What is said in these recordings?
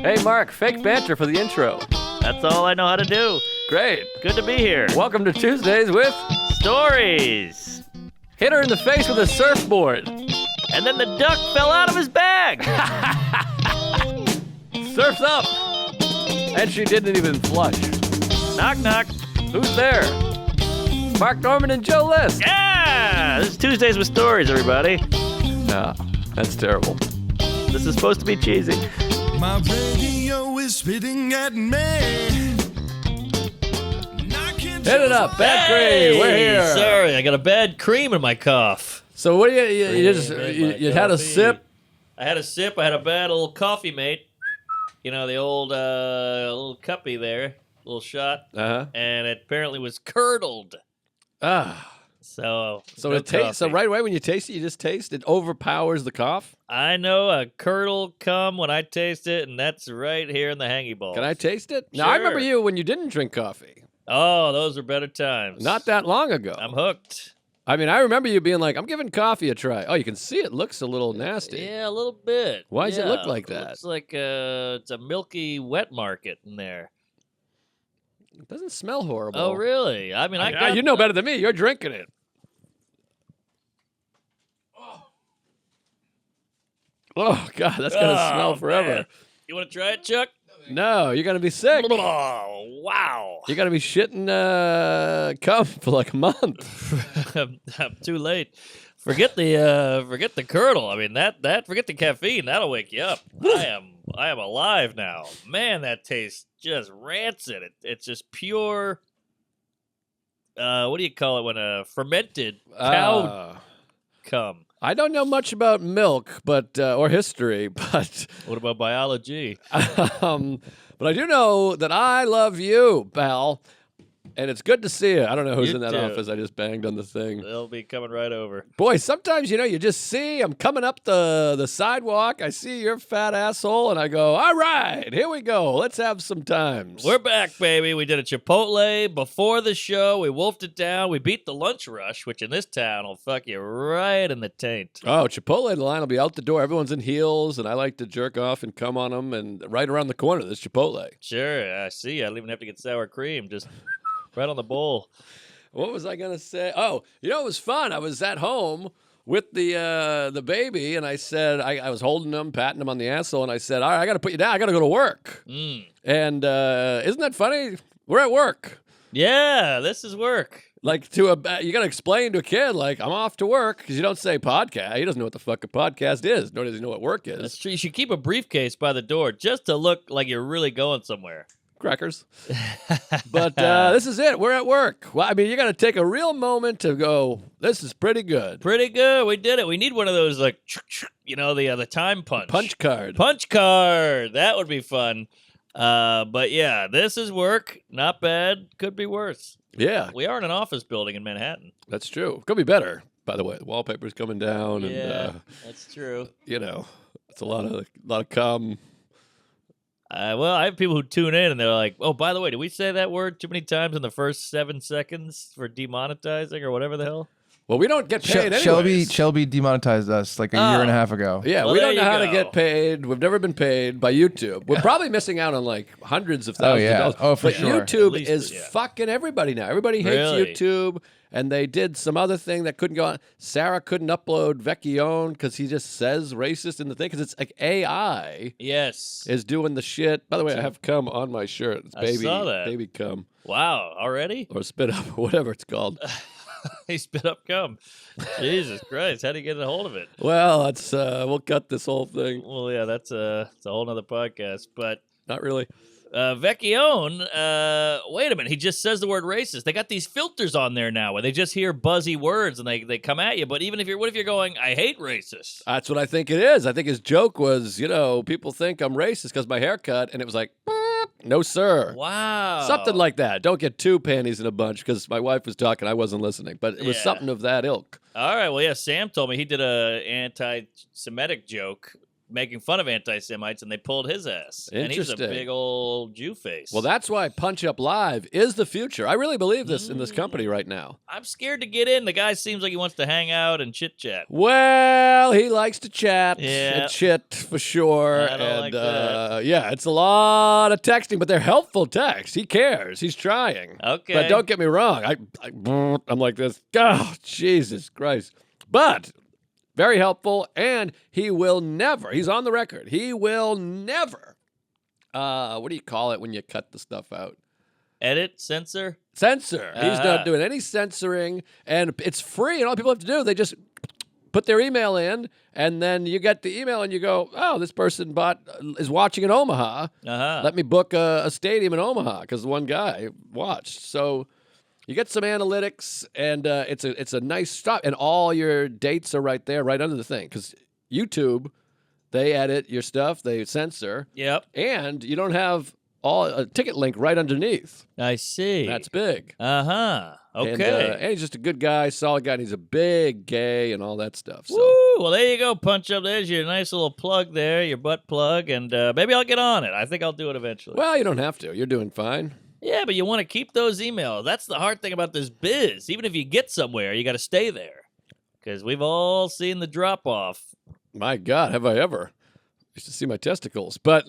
Hey, Mark, fake banter for the intro. That's all I know how to do. Great. Good to be here. Welcome to Tuesdays with Stories. Hit her in the face with a surfboard. And then the duck fell out of his bag. Surf's up. And she didn't even flush. Knock, knock. Who's there? Mark Norman and Joe List. Yeah! This is Tuesdays with Stories, everybody. Nah, that's terrible. This is supposed to be cheesy. My radio is spitting at me. Hit it up, bad cream. We're here. Sorry, I got a bad cream in my cough. So what do you had a sip? I had a sip. I had a bad little coffee mate. You know, the old little cuppy there, little shot. Uh-huh. And it apparently was curdled. Ah. So So it tastes. So right away when you taste it, you just taste it overpowers the cough. I know a curdle come when I taste it, and that's right here in the hangy balls. Can I taste it? Now I remember Sure. you when you didn't drink coffee. Oh, those are better times. Not that long ago. I'm hooked. I mean, I remember you being like, I'm giving coffee a try. Oh, you can see it looks a little nasty. Yeah, a little bit. Why does it look Yeah, like that? Looks like it's a milky wet market in there. It doesn't smell horrible. Oh, really? I mean, You know better than me. You're drinking it. Oh, God, that's going to smell forever. Man. You want to try it, Chuck? No, you're going to be sick. Oh, wow. You're going to be shitting cum for like a month. I'm too late. Forget the curdle. I mean, forget the caffeine. That'll wake you up. I am alive now. Man, that tastes just rancid. It's just pure. What do you call it when fermented cow cum? I don't know much about milk, but or history, but What about biology? but I do know that I love you, pal, and it's good to see you. I don't know who's You in that too. office. I just banged on the thing. They'll be coming right over. Boy, sometimes, you just see I'm coming up the sidewalk. I see your fat asshole, and I go, all right, here we go. Let's have some times. We're back, baby. We did a Chipotle before the show. We wolfed it down. We beat the lunch rush, which in this town will fuck you right in the taint. Oh, Chipotle, the line will be out the door. Everyone's in heels, and I like to jerk off and come on them. And right around the corner, there's Chipotle. Sure, I see. I don't even have to get sour cream. Just right on the bowl. What was I gonna say? Oh, it was fun. I was at home with the baby, and I said I was holding him, patting him on the asshole, and I said, all right, I got to put you down. I got to go to work. And isn't that funny? We're at work. Yeah, this is work. Like you got to explain to a kid, like, I'm off to work, because you don't say podcast. He doesn't know what the fuck a podcast is, nor does he know what work is. That's true. You should keep a briefcase by the door just to look like you're really going somewhere. Crackers. But this is it. We're at work. Well, I mean, you got to take a real moment to go, this is pretty good. Pretty good. We did it. We need one of those, like, the time punch. Punch card. Punch card. That would be fun. But yeah, this is work. Not bad. Could be worse. Yeah, We are in an office building in Manhattan. that's true. Could be better, by the way. The wallpaper's coming down, Yeah, and that's true. it's a lot of cum. Well, I have people who tune in and they're like, "Oh, by the way, did we say that word too many times in the first 7 seconds for demonetizing or whatever the hell?" Well, we don't get paid anyways. Shelby demonetized us like a year and a half ago. Yeah, Well, we there don't know you how to go. get paid. We've never been paid by YouTube. We're probably missing out on like hundreds of thousands yeah. of dollars. Oh, for but sure. YouTube At least, is yeah. fucking everybody now. Everybody hates Really? YouTube, and they did some other thing that couldn't go on. Sarah couldn't upload Vecchione because he just says racist in the thing because it's like AI Yes. is doing the shit. By the way, I have cum on my shirt. It's I saw that. baby cum Wow. Already? or spit up, whatever it's called. He spit up cum. Jesus Christ! How do you get a hold of it? Well, it's we'll cut this whole thing. Well, yeah, it's a whole nother podcast. But Not really. Vecchione, wait a minute. He just says the word racist. They got these filters on there now where they just hear buzzy words and they come at you. But even if what if you're going, I hate racists? That's what I think it is. I think his joke was, people think I'm racist because my haircut, and it was like, no, sir. Wow. Something like that. Don't get two panties in a bunch because my wife was talking. I wasn't listening. But it was Yeah. something of that ilk. All right. Well, yeah, Sam told me he did a anti-Semitic joke making fun of anti-Semites, and they pulled his ass. And he's a Interesting. big old Jew face. Well, that's why Punch Up Live is the future. I really believe this in this company right now. I'm scared to get in. The guy seems like he wants to hang out and chit-chat. Well, he likes to chat Yeah. and chit for sure. I don't and like that. yeah, it's a lot of texting, but they're helpful texts. He cares. He's trying. Okay. But don't get me wrong. I'm like this. Oh, Jesus Christ. But very helpful, and he will never, he's on the record, he will never, what do you call it when you cut the stuff out? Edit? Censor? Censor. He's not doing any censoring, and it's free, and all people have to do, they just put their email in, and then you get the email, and you go, oh, this person is watching in Omaha. Let me book a stadium in Omaha, because one guy watched. So you get some analytics, and it's a nice stop, and all your dates are right there, right under the thing, because YouTube, they edit your stuff, they censor. Yep. And you don't have a ticket link right underneath. I see. That's big. Uh-huh. Okay. And he's just a good guy, solid guy, and he's a big gay and all that stuff. So. Woo! Well, there you go. Punch Up. There's your nice little plug there, your butt plug, and maybe I'll get on it. I think I'll do it eventually. Well, you don't have to. You're doing fine. Yeah, but you want to keep those emails. That's the hard thing about this biz. Even if you get somewhere, you got to stay there. Because we've all seen the drop-off. My God, have I ever. Used to see my testicles. But,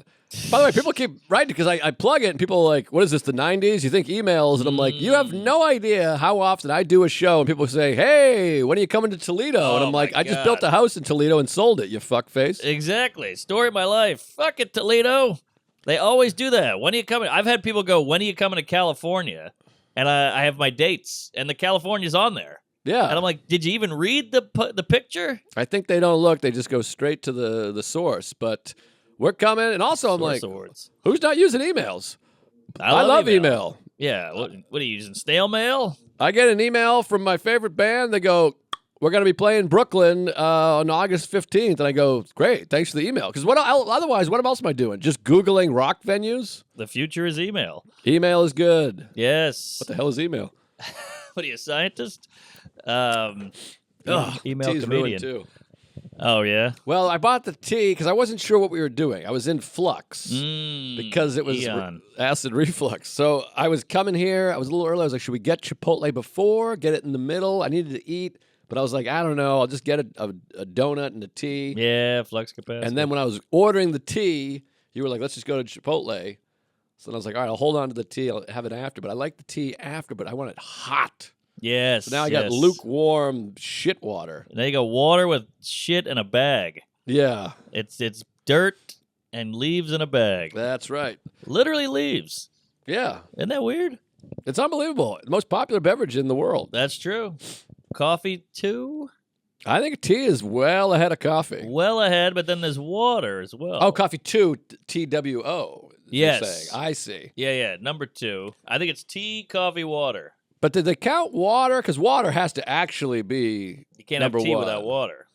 by the way, people keep writing because I plug it and people are like, what is this, the 90s? You think emails? And I'm like, you have no idea how often I do a show and people say, hey, when are you coming to Toledo? And I'm like, I just built a house in Toledo and sold it, you fuckface. Exactly. Story of my life. Fuck it, Toledo. They always do that. When are you coming? I've had people go, when are you coming to California? And I have my dates, and the California's on there. Yeah. And I'm like, did you even read the picture? I think they don't look. They just go straight to the source. But we're coming. And also, I'm like, Awards. who's not using emails? I love email. Yeah. What are you using? Stale mail? I get an email from my favorite band. They go, we're going to be playing Brooklyn on August 15th. And I go, great. Thanks for the email. Because otherwise, what else am I doing? Just Googling rock venues? The future is email. Email is good. Yes. What the hell is email? What are you, a scientist? Email Tea's comedian. ruined too. Oh, yeah? Well, I bought the tea because I wasn't sure what we were doing. I was in flux because it was acid reflux. So I was coming here. I was a little early. I was like, should we get Chipotle before? Get it in the middle? I needed to eat. But I was like, I don't know. I'll just get a donut and a tea. Yeah, flux capacity. And then when I was ordering the tea, you were like, let's just go to Chipotle. So I was like, all right, I'll hold on to the tea. I'll have it after. But I like the tea after, but I want it hot. Yes. So now I got lukewarm shit water. Now you got water with shit in a bag. Yeah. It's dirt and leaves in a bag. That's right. Literally leaves. Yeah. Isn't that weird? It's unbelievable. The most popular beverage in the world. That's true. Coffee, too? I think tea is well ahead of coffee. Well ahead, but then there's water as well. Oh, coffee 2, TWO. Yes. You're saying. I see. Yeah. Number 2. I think it's tea, coffee, water. But did they count water? Because water has to actually be You can't number have tea one. without water.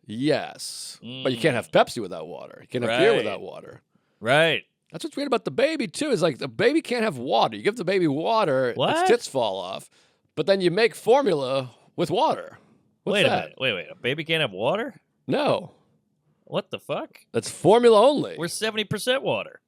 Yes. But you can't have Pepsi without water. You can't have beer without water. Right. That's what's weird about the baby, too, is like the baby can't have water. You give the baby water, its tits fall off. But then you make formula with water. What's Wait that? a minute. Wait. A baby can't have water? No. What the fuck? That's formula only. We're 70% water.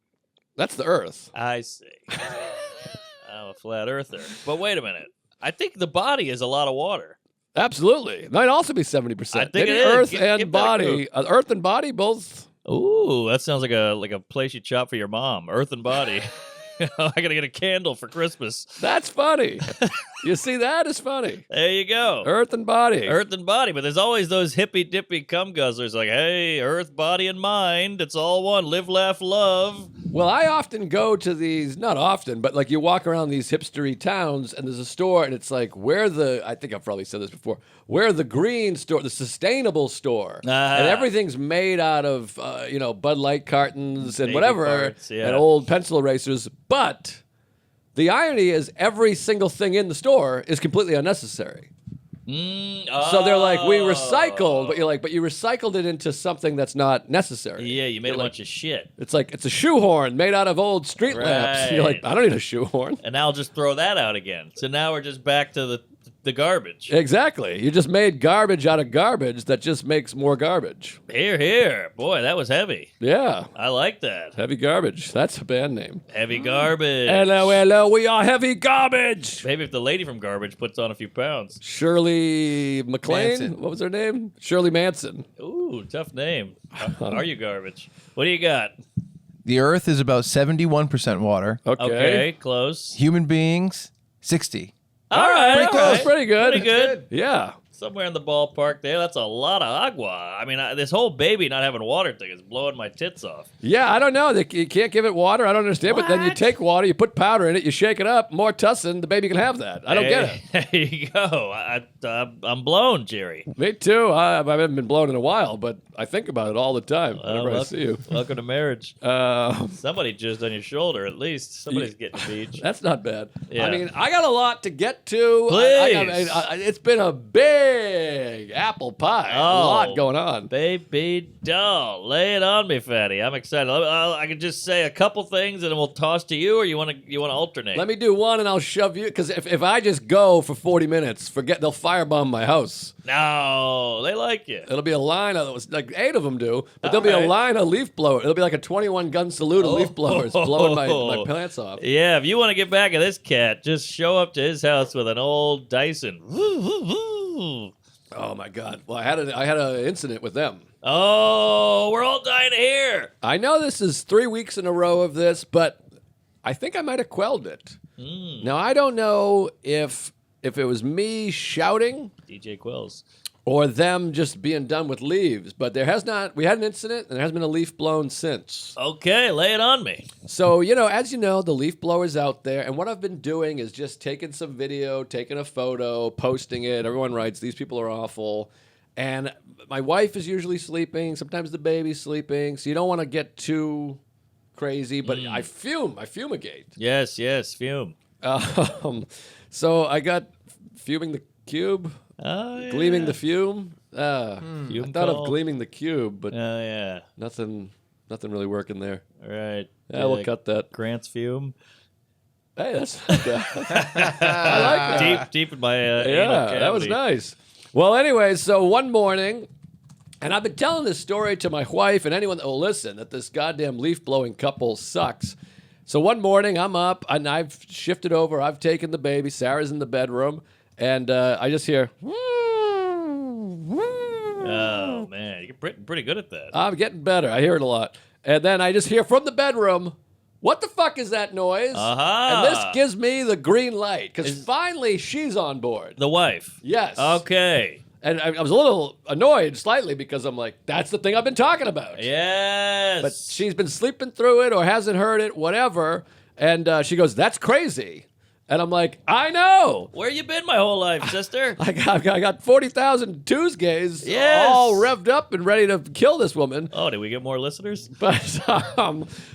That's the earth. I see. I'm a flat earther. But wait a minute. I think the body is a lot of water. Absolutely. It might also be 70%. I think Maybe it is. earth Give and that a body. Earth and body both. Ooh, that sounds like a place you chop for your mom. Earth and body. I gotta get a candle for Christmas. That's funny. You see, that is funny. There you go. Earth and body. Earth and body, but there's always those hippy-dippy cum guzzlers like, hey, earth, body, and mind, it's all one. Live, laugh, love. Well, I often go to these, not often, but like you walk around these hipstery towns and there's a store and it's like, I think I've probably said this before, where the green store, the sustainable store. And everything's made out of, Bud Light cartons and Baby whatever, parts, yeah. and old pencil erasers. But the irony is every single thing in the store is completely unnecessary. So they're like, we recycled, but you recycled it into something that's not necessary. Yeah, you made a bunch of shit. It's like, it's a shoehorn made out of old street lamps. You're like, I don't need a shoehorn. And now I'll just throw that out again. So now we're just back to the the garbage. Exactly. You just made garbage out of garbage that just makes more garbage. Here, here. Boy, that was heavy. Yeah. I like that. Heavy Garbage. That's a band name. Heavy garbage. Hello, hello. We are Heavy Garbage. Maybe if the lady from Garbage puts on a few pounds. Shirley MacLaine? Manson. What was her name? Shirley Manson. Ooh, tough name. Are you garbage? What do you got? The Earth is about 71% water. Okay, close. Human beings, 60. All right, Pretty all close. right. Pretty good. Pretty good. Yeah. Somewhere in the ballpark there. That's a lot of agua. I mean, this whole baby not having water thing is blowing my tits off. Yeah, I don't know. You can't give it water. I don't understand. But then you What? take water, you put powder in it, you shake it up, more tussin, the baby can have that. I don't get it. There you go. I'm blown, Jerry. Me too. I haven't been blown in a while, but I think about it all the time whenever I see you. Welcome to marriage. Um, Somebody jizzed on your shoulder, at least. Somebody's getting a beach. That's not bad. Yeah. I mean, I got a lot to get to. Please. It's been a big apple pie. A Oh. lot going on. Baby doll, lay it on me, fatty. I'm excited. I can just say a couple things and then we'll toss to you, or you want to alternate? Let me do one and I'll shove you. Because if I just go for 40 minutes, they'll firebomb my house. No, they like you. It'll be a line of, like 8 of them do, but there'll All be right. a line of leaf blower. It'll be like a 21 gun salute of leaf blowers blowing my pants off. Yeah, if you want to get back at this cat, just show up to his house with an old Dyson. Woo, woo, woo. Oh my God! Well, I had an incident with them. Oh, we're all dying to hear. I know this is 3 weeks in a row of this, but I think I might have quelled it. Now I don't know if it was me shouting DJ Quells. or them just being done with leaves, but we had an incident and there hasn't been a leaf blown since. Okay, lay it on me. So, as you know, the leaf blower's out there, and what I've been doing is just taking some video, taking a photo, posting it. Everyone writes, these people are awful. And my wife is usually sleeping. Sometimes the baby's sleeping, so you don't want to get too crazy, but I fumigate. Yes, Fume. So I got fuming the cube. Oh, yeah. Gleaming the fume. I Fume thought call. of gleaming the cube, but Oh, yeah. nothing really working there. All right. Yeah, we'll cut that. Grant's Fume. Hey, that's I like that. Deep in my anal Yeah, that was cavity. nice. Well, anyway, so one morning, and I've been telling this story to my wife and anyone that will listen, that this goddamn leaf-blowing couple sucks. So one morning, I'm up, and I've shifted over. I've taken the baby. Sarah's in the bedroom. And I just hear, Oh, man. You're pretty good at that. I'm getting better. I hear it a lot. And then I just hear from the bedroom, what the fuck is that noise? Uh-huh. And this gives me the green light, because finally she's on board. The wife. Yes. Okay. And I was a little annoyed slightly because I'm like, that's the thing I've been talking about. Yes. But she's been sleeping through it or hasn't heard it, whatever. And she goes, that's crazy. And I'm like, I know. Where you been my whole life, sister? I got 40,000 Tuesdays Yes. all revved up and ready to kill this woman. Oh, did we get more listeners? But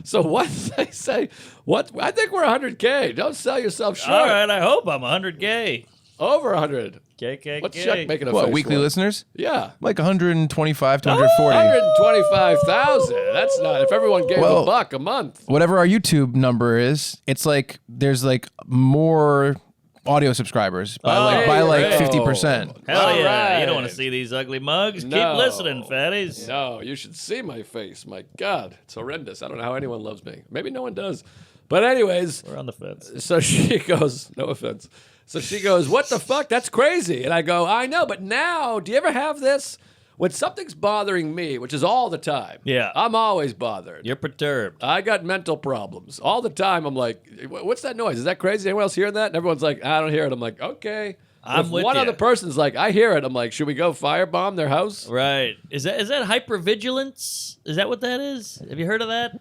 so what they say? What I think we're 100K. Don't sell yourself short. All right, I hope I'm 100K. Over 100. KKK. What's Chuck making a What, face weekly for? listeners? Yeah. Like 125 to 140. 125,000. That's not. If everyone gave Well- $1 a month. Whatever our YouTube number is, it's like there's like more audio subscribers by Hey, like hey. 50%. Hell All yeah. You don't right. want to see these ugly mugs? No. Keep listening, fatties. No, you should see my face. My God, it's horrendous. I don't know how anyone loves me. Maybe no one does. But anyways, We're on the fence. so she goes, no offense. So she goes, what the fuck? That's crazy. And I go, I know, but now, do you ever have this? When something's bothering me, which is all the time. Yeah. I'm always bothered. You're perturbed. I got mental problems. All the time, I'm like, what's that noise? Is that crazy? Anyone else hearing that? And everyone's like, I don't hear it. I'm like, okay. I'm if with one ya. other person's like, I hear it. I'm like, should we go firebomb their house? Right. Is that hypervigilance? Is that what that is? Have you heard of that?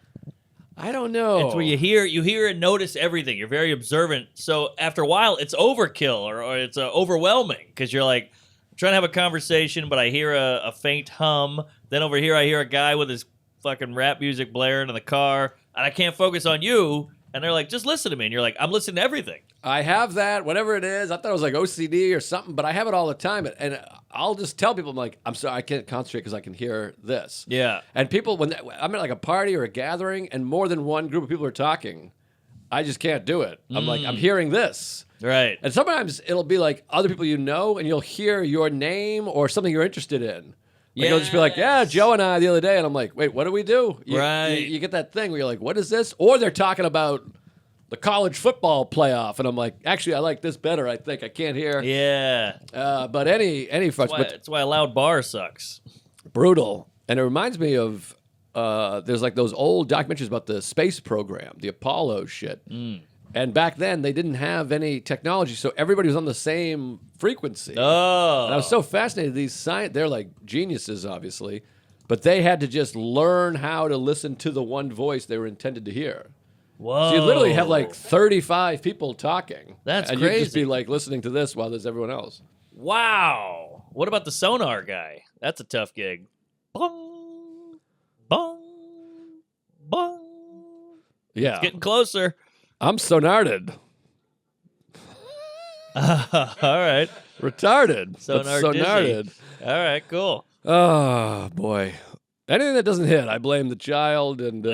I don't know. It's where you hear and notice everything. You're very observant. So after a while, it's overkill or it's overwhelming because you're like trying to have a conversation, but I hear a faint hum. Then over here, I hear a guy with his fucking rap music blaring in the car, and I can't focus on you. And they're like, just listen to me. And you're like, I'm listening to everything. I have that, whatever it is. I thought it was like OCD or something, but I have it all the time. And I'll just tell people, I'm like, I'm sorry, I can't concentrate because I can hear this. Yeah. And people, I'm at like a party or a gathering, and more than one group of people are talking, I just can't do it. I'm like, I'm hearing this. Right. And sometimes it'll be like other people you know, and you'll hear your name or something you're interested in. Like it'll just be like, yeah, Joe and I the other day. And I'm like, wait, what do we do? You get that thing where you're like, what is this? Or they're talking about the college football playoff. And I'm like, actually, I like this better, I think. I can't hear. Yeah. But any fucks. That's why a loud bar sucks. Brutal. And it reminds me of, there's like those old documentaries about the space program, the Apollo shit. And back then, they didn't have any technology, so everybody was on the same frequency. Oh. And I was so fascinated. They're like geniuses, obviously, but they had to just learn how to listen to the one voice they were intended to hear. Whoa. So you literally have like 35 people talking. That's and crazy. you'd just be like listening to this while there's everyone else. Wow. What about the sonar guy? That's a tough gig. Bong, bong, bong. Yeah. It's getting closer. I'm sonarded. All right. Retarded. but Sonar dizzy. sonarded. All right, cool. Oh, boy. Anything that doesn't hit, I blame the child, and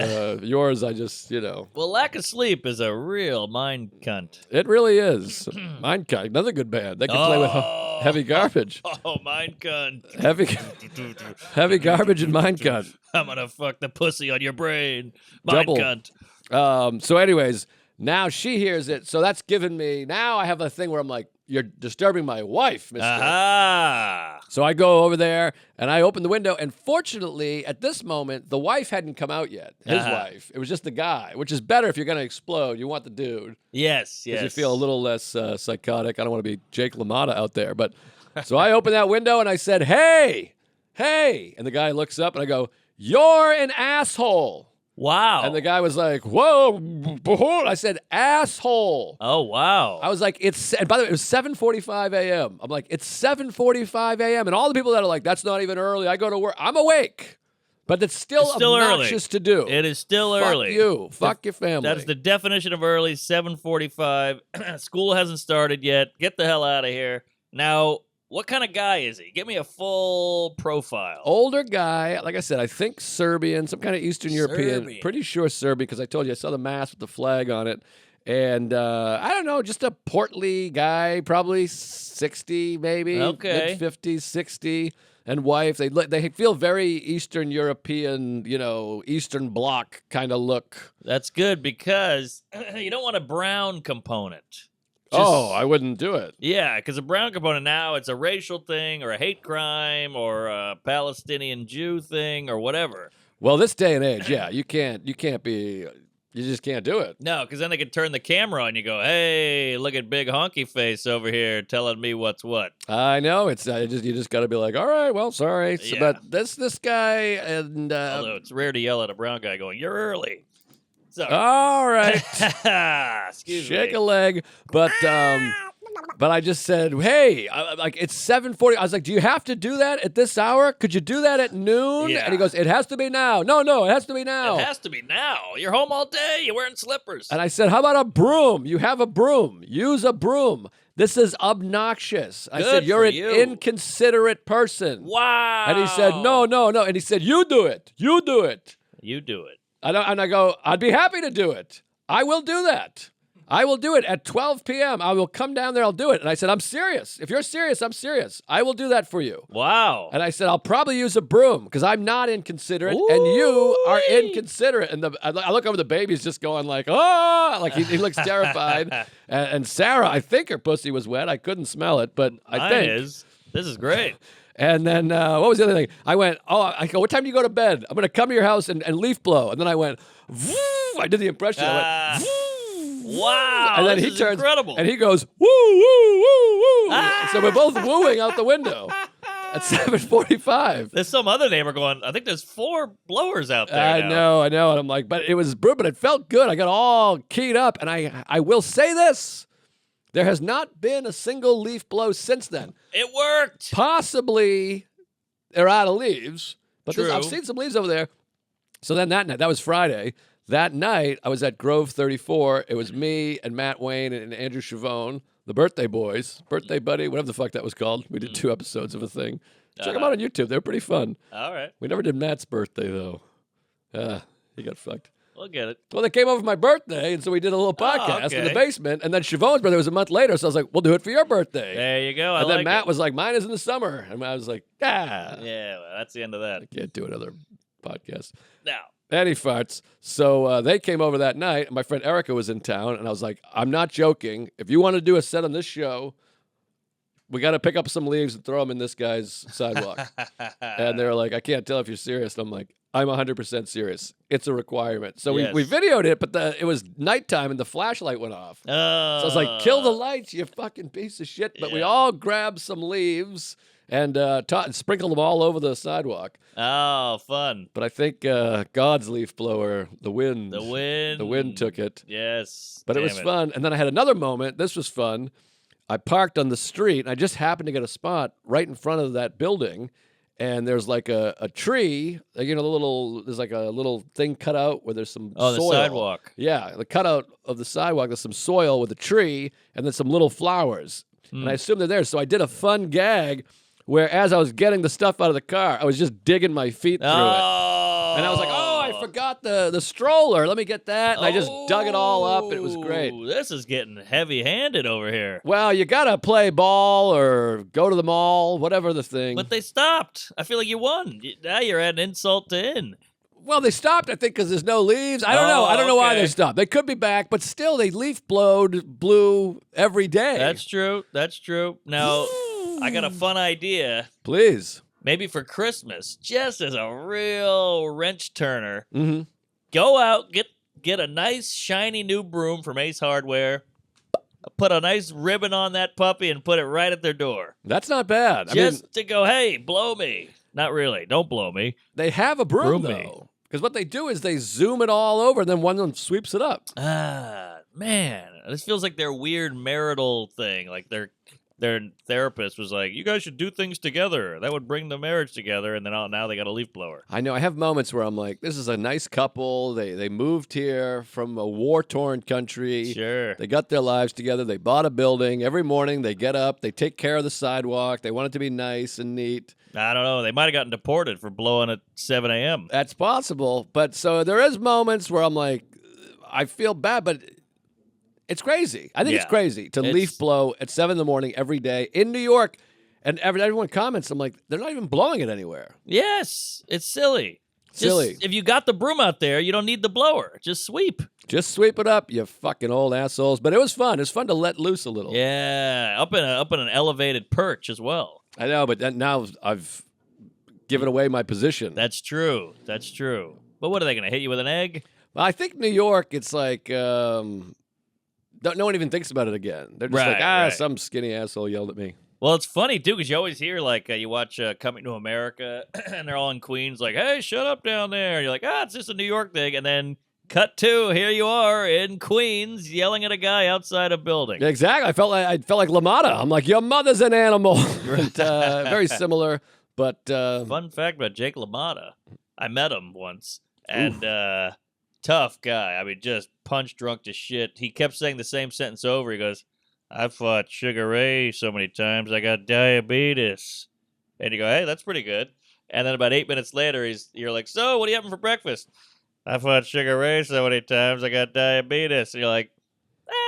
yours, I just, Well, lack of sleep is a real mind cunt. It really is. Mindkind, another good band. They can play with heavy garbage. Oh, mind cunt. Heavy garbage and Mindkind. I'm going to fuck the pussy on your brain. Mind Double. cunt. So anyways, now she hears it, so that's given me, now I have a thing where I'm like, you're disturbing my wife, mister. Aha. So I go over there, and I open the window, and fortunately, at this moment, the wife hadn't come out yet, his wife. It was just the guy, which is better if you're going to explode. You want the dude. Yes. Because you feel a little less psychotic. I don't want to be Jake LaMotta out there. But so I opened that window, and I said, hey. And the guy looks up, and I go, you're an asshole. Wow. And the guy was like, whoa, behold. I said, asshole. Oh, wow. I was like, and by the way, it was 7:45 a.m. I'm like, it's 7:45 a.m. And all the people that are like, that's not even early. I go to work. I'm awake. But it's still obnoxious to do. It is still Fuck early. you. Fuck your family. That's the definition of early, 7:45. School hasn't started yet. Get the hell out of here. Now, what kind of guy is he? Give me a full profile. Older guy, like I said, I think Serbian, some kind of Eastern European. Serbian. Pretty sure Serbian, because I told you I saw the mask with the flag on it. And I don't know, just a portly guy, probably 60 maybe. Okay. Mid-50s, 60. And wife, they feel very Eastern European, Eastern Bloc kind of look. That's good because you don't want a brown component. I wouldn't do it. Yeah, because a brown component now, it's a racial thing or a hate crime or a Palestinian Jew thing or whatever. Well, this day and age, yeah, you just can't do it. No, because then they can turn the camera on. You go, hey, look at big honky face over here telling me what's what. I know it's you just got to be like, all right, well, sorry, Yeah. but this guy and Although it's rare to yell at a brown guy going, you're early. Sorry. all right, Excuse shake me. a leg, but I just said, hey, like it's 7:40. I was like, do you have to do that at this hour? Could you do that at noon? Yeah. And he goes, it has to be now. No, it has to be now. It has to be now. You're home all day. You're wearing slippers. And I said, how about a broom? You have a broom. Use a broom. This is obnoxious. I Good said, you're for an you. inconsiderate person. Wow. And he said, no. And he said, you do it. You do it. You do it. And I go, I'd be happy to do it. I will do that. I will do it at 12 p.m. I will come down there. I'll do it. And I said, I'm serious. If you're serious, I'm serious. I will do that for you. Wow. And I said, I'll probably use a broom because I'm not inconsiderate and you are inconsiderate. And I look over, the baby's just going like, oh, like he looks terrified. And Sarah, I think her pussy was wet. I couldn't smell it, but I think. This is great. And then what was the other thing? I went, I go, what time do you go to bed? I'm going to come to your house and leaf blow. And then I went, woo. I did the impression. I went, woo. Wow. And then this he is turns incredible. and he goes, woo, woo, woo, woo. So we're both wooing out the window at 7:45. There's some other neighbor going, I think there's 4 blowers out there. I now. know. And I'm like, but it was brutal, but it felt good. I got all keyed up. And I will say this. There has not been a single leaf blow since then. It worked. Possibly they're out of leaves, but True. I've seen some leaves over there. So then that night, that was Friday. That night, I was at Grove 34. It was me and Matt Wayne and Andrew Chavone, the birthday boys, birthday buddy, whatever the fuck that was called. We did 2 episodes of a thing. Check them out on YouTube. They're pretty fun. All right. We never did Matt's birthday, though. He got fucked. We'll get it. Well, they came over for my birthday, and so we did a little podcast in the okay. basement. And then Siobhan's birthday was a month later, so I was like, we'll do it for your birthday. There you go. And then Matt it. was like, mine is in the summer. And I was like, Yeah, well, that's the end of that. I can't do another podcast. Now, Any farts. So they came over that night, and my friend Erica was in town, and I was like, I'm not joking. If you want to do a set on this show, we got to pick up some leaves and throw them in this guy's sidewalk. And they were like, I can't tell if you're serious. And I'm like, I'm 100% serious. It's a requirement. So we videoed it, but it was nighttime and the flashlight went off. So I was like, kill the lights, you fucking piece of shit. But we all grabbed some leaves and sprinkled them all over the sidewalk. Oh, fun. But I think God's leaf blower, the wind took it. Yes. But it was fun. And then I had another moment. This was fun. I parked on the street, and I just happened to get a spot right in front of that building. And there's like a tree, there's like a little thing cut out where there's some soil. The sidewalk. Yeah, the cutout of the sidewalk, there's some soil with a tree and then some little flowers. And I assumed they're there. So I did a fun gag where as I was getting the stuff out of the car, I was just digging my feet through it. And I was like, I forgot the stroller. Let me get that. And I just dug it all up. It was great. This is getting heavy-handed over here. Well, you got to play ball or go to the mall, whatever the thing. But they stopped. I feel like you won. Now you're adding insult to in. Well, they stopped, I think, because there's no leaves. I don't know. I don't know why they stopped. They could be back, but still, they leaf blew every day. That's true. That's true. Now, I got a fun idea. Please. Maybe for Christmas, just as a real wrench turner, go out, get a nice shiny new broom from Ace Hardware, put a nice ribbon on that puppy, and put it right at their door. That's not bad. Just to go, hey, blow me. Not really. Don't blow me. They have a broom me. though. Because what they do is they zoom it all over, and then one of them sweeps it up. Ah, man. This feels like their weird marital thing. Like their therapist was like, you guys should do things together. That would bring the marriage together. And then now they got a leaf blower. I know. I have moments where I'm like, this is a nice couple. They moved here from a war-torn country. Sure. They got their lives together. They bought a building. Every morning they get up. They take care of the sidewalk. They want it to be nice and neat. I don't know. They might have gotten deported for blowing at 7 a.m. That's possible. But so there is moments where I'm like, I feel bad, but it's crazy. I think it's crazy to leaf blow at 7 in the morning every day in New York. And everyone comments. I'm like, they're not even blowing it anywhere. Yes. It's silly. Silly. If you got the broom out there, you don't need the blower. Just sweep. Just sweep it up, you fucking old assholes. But it was fun. It was fun to let loose a little. Yeah. Up in an elevated perch as well. I know, but now I've given away my position. That's true. That's true. But what are they going to hit you with an egg? Well, I think New York, it's like no one even thinks about it again. They're just like, some skinny asshole yelled at me. Well, it's funny, too, because you always hear, like, you watch Coming to America, and they're all in Queens, like, hey, shut up down there. And you're like, it's just a New York thing. And then cut to, here you are in Queens yelling at a guy outside a building. Exactly. I felt like Lamotta. I'm like, your mother's an animal. Very similar, but fun fact about Jake LaMotta. I met him once, and tough guy. I mean, just punch drunk to shit. He kept saying the same sentence over. He goes, I fought Sugar Ray so many times, I got diabetes. And you go, hey, that's pretty good. And then about 8 minutes later, you're like, so what are you having for breakfast? I fought Sugar Ray so many times, I got diabetes. And you're like,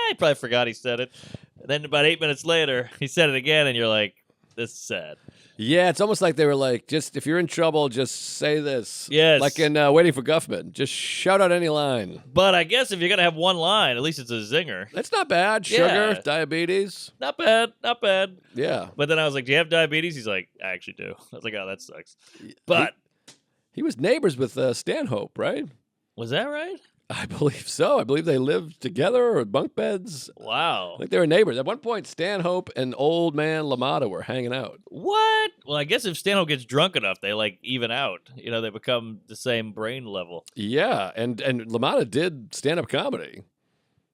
he probably forgot he said it. And then about 8 minutes later, he said it again, and you're like, this is sad. Yeah, it's almost like they were like, just if you're in trouble, just say this. Yes. Like in Waiting for Guffman. Just shout out any line. But I guess if you're going to have one line, at least it's a zinger. That's not bad. Sugar, diabetes. Not bad. Not bad. Yeah. But then I was like, do you have diabetes? He's like, I actually do. I was like, oh, that sucks. But he was neighbors with Stanhope, right? Was that right? I believe so. I believe they lived together or bunk beds. Wow. I think they were neighbors. At one point, Stanhope and old man Lamotta were hanging out. What? Well, I guess if Stanhope gets drunk enough, they like even out. You know, they become the same brain level. Yeah, and Lamotta did stand-up comedy.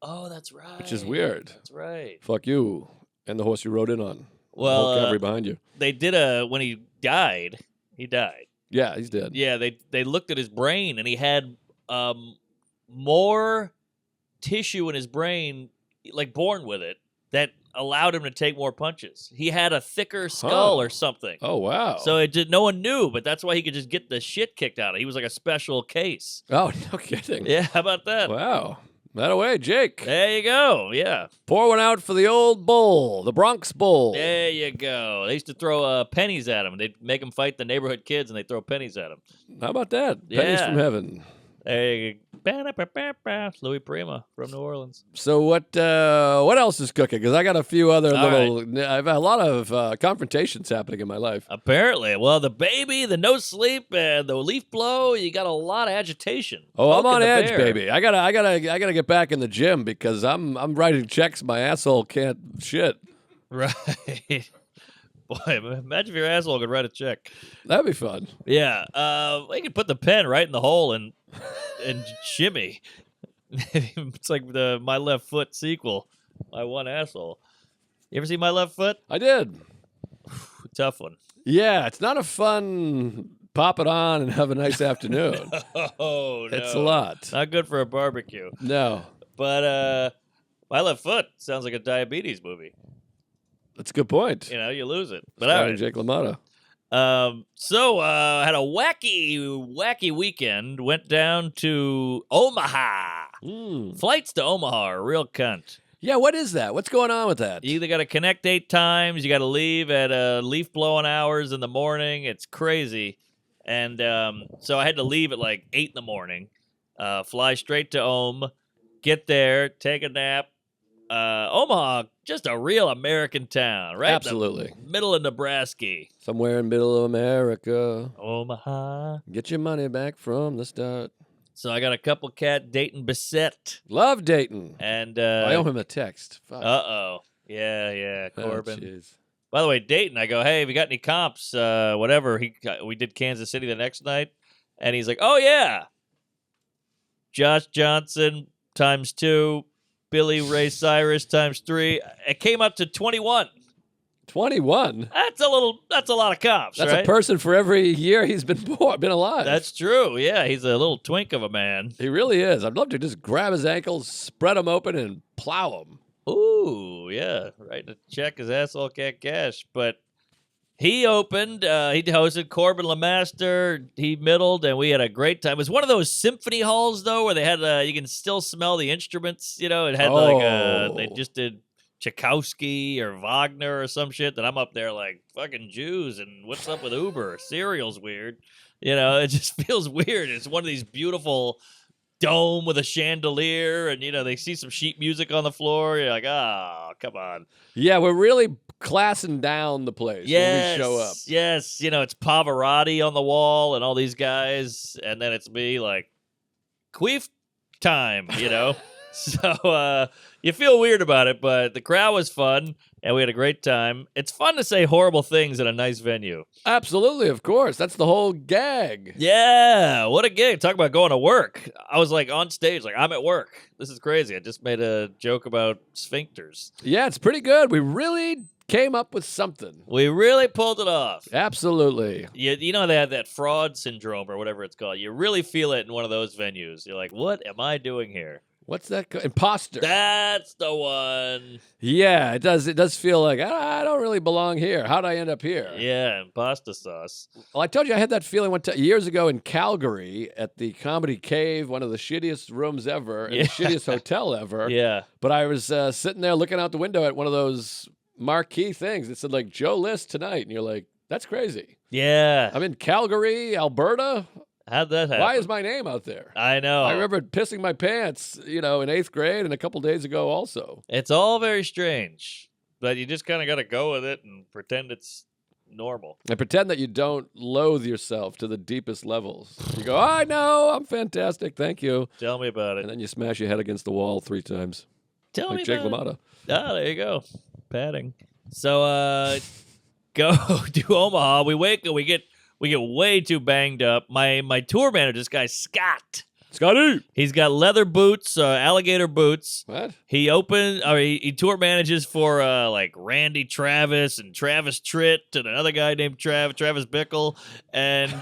Oh, that's right. Which is weird. That's right. Fuck you and the horse you rode in on. Well, whole cavalry behind you. They did when he died. Yeah, he's dead. Yeah, they looked at his brain, and he had more tissue in his brain, like born with it, that allowed him to take more punches. He had a thicker skull or something. Oh, wow. So no one knew, but that's why he could just get the shit kicked out of him. He was like a special case. Oh, no kidding. Yeah, how about that? Wow. That away, Jake. There you go. Yeah. Pour one out for the old bull, the Bronx Bull. There you go. They used to throw pennies at him. They'd make him fight the neighborhood kids, and they'd throw pennies at him. How about that? Pennies Yeah. from heaven. There you go. Louis Prima from New Orleans. So what else is cooking? Because I got a few other I've had a lot of confrontations happening in my life. Apparently. Well, the baby, the no sleep, and the leaf blow, you got a lot of agitation. Oh, I'm Poking on the edge, bear. baby. I gotta get back in the gym because I'm writing checks my asshole can't shit. Right. Boy, imagine if your asshole could write a check. That'd be fun. Yeah. You could put the pen right in the hole and shimmy. It's like the My Left Foot sequel. My One Asshole. You ever see My Left Foot? I did. Tough one. Yeah, it's not a fun pop it on and have a nice afternoon. Oh, no. It's a lot. Not good for a barbecue. No. But My Left Foot sounds like a diabetes movie. That's a good point. You know, you lose it. But all Starring right. Jake LaMotta. Had a wacky weekend. Went down to Omaha. Flights to Omaha are a real cunt. Yeah, what is that? What's going on with that? You either got to connect 8 times, you got to leave at leaf blowing hours in the morning. It's crazy. And so I had to leave at like 8 in the morning, fly straight to Ohm, get there, take a nap. Omaha, just a real American town, right? Absolutely. The middle of Nebraska. Somewhere in middle of America. Omaha. Get your money back from the start. So I got a couple cat dating Bissett. Love Dayton. And I owe him a text. Fuck. uh-oh. Yeah, Oh, Corbin. jeez. By the way, Dayton, I go, hey, have you got any comps? Whatever. We did Kansas City the next night. And he's like, oh, yeah. Josh Johnson times 2. Billy Ray Cyrus times 3. It came up to 21. 21? That's a lot of comps, That's right? a person for every year he's been alive. That's true. Yeah, he's a little twink of a man. He really is. I'd love to just grab his ankles, spread them open, and plow him. Ooh, yeah. Writing a check his asshole can't cash. But he opened, he hosted Corbin LeMaster, he middled, and we had a great time. It was one of those symphony halls, though, where they had, you can still smell the instruments, you know. It had they just did Tchaikovsky or Wagner or some shit that I'm up there like, fucking Jews, and what's up with Uber? Cereal's weird. You know, it just feels weird. It's one of these beautiful dome with a chandelier, and, you know, they see some sheet music on the floor. You're like, oh, come on. Yeah, we're really classing down the place when we show up. Yes, you know, it's Pavarotti on the wall and all these guys, and then it's me like, queef time, you know? So you feel weird about it, but the crowd was fun, and we had a great time. It's fun to say horrible things in a nice venue. Absolutely, of course. That's the whole gag. Yeah, what a gig. Talk about going to work. I was like on stage, like, I'm at work. This is crazy. I just made a joke about sphincters. Yeah, it's pretty good. We really came up with something. We really pulled it off. Absolutely. You know, they have that fraud syndrome or whatever it's called. You really feel it in one of those venues. You're like, what am I doing here? What's that? Imposter. That's the one. Yeah, it does. It does feel like I don't really belong here. How'd I end up here? Yeah, pasta sauce. Well, I told you I had that feeling years ago in Calgary at the Comedy Cave, one of the shittiest rooms ever, and the shittiest hotel ever. Yeah. But I was sitting there looking out the window at one of those marquee things that said like Joe List tonight, and you're like, that's crazy. Yeah. I'm in Calgary, Alberta. How'd that happen? Why is my name out there? I know. I remember pissing my pants, in 8th grade and a couple days ago also. It's all very strange, but you just kind of got to go with it and pretend it's normal. And pretend that you don't loathe yourself to the deepest levels. You go, I know, I'm fantastic, thank you. Tell me about it. And then you smash your head against the wall 3 times. Tell me Like Jake about LaMotta. it. Ah, there you go. Padding. So, go to Omaha. We get way too banged up. My tour manager, this guy Scott. Scotty! He's got leather boots, alligator boots. What? He he tour manages for like Randy Travis and Travis Tritt and another guy named Travis Bickle, and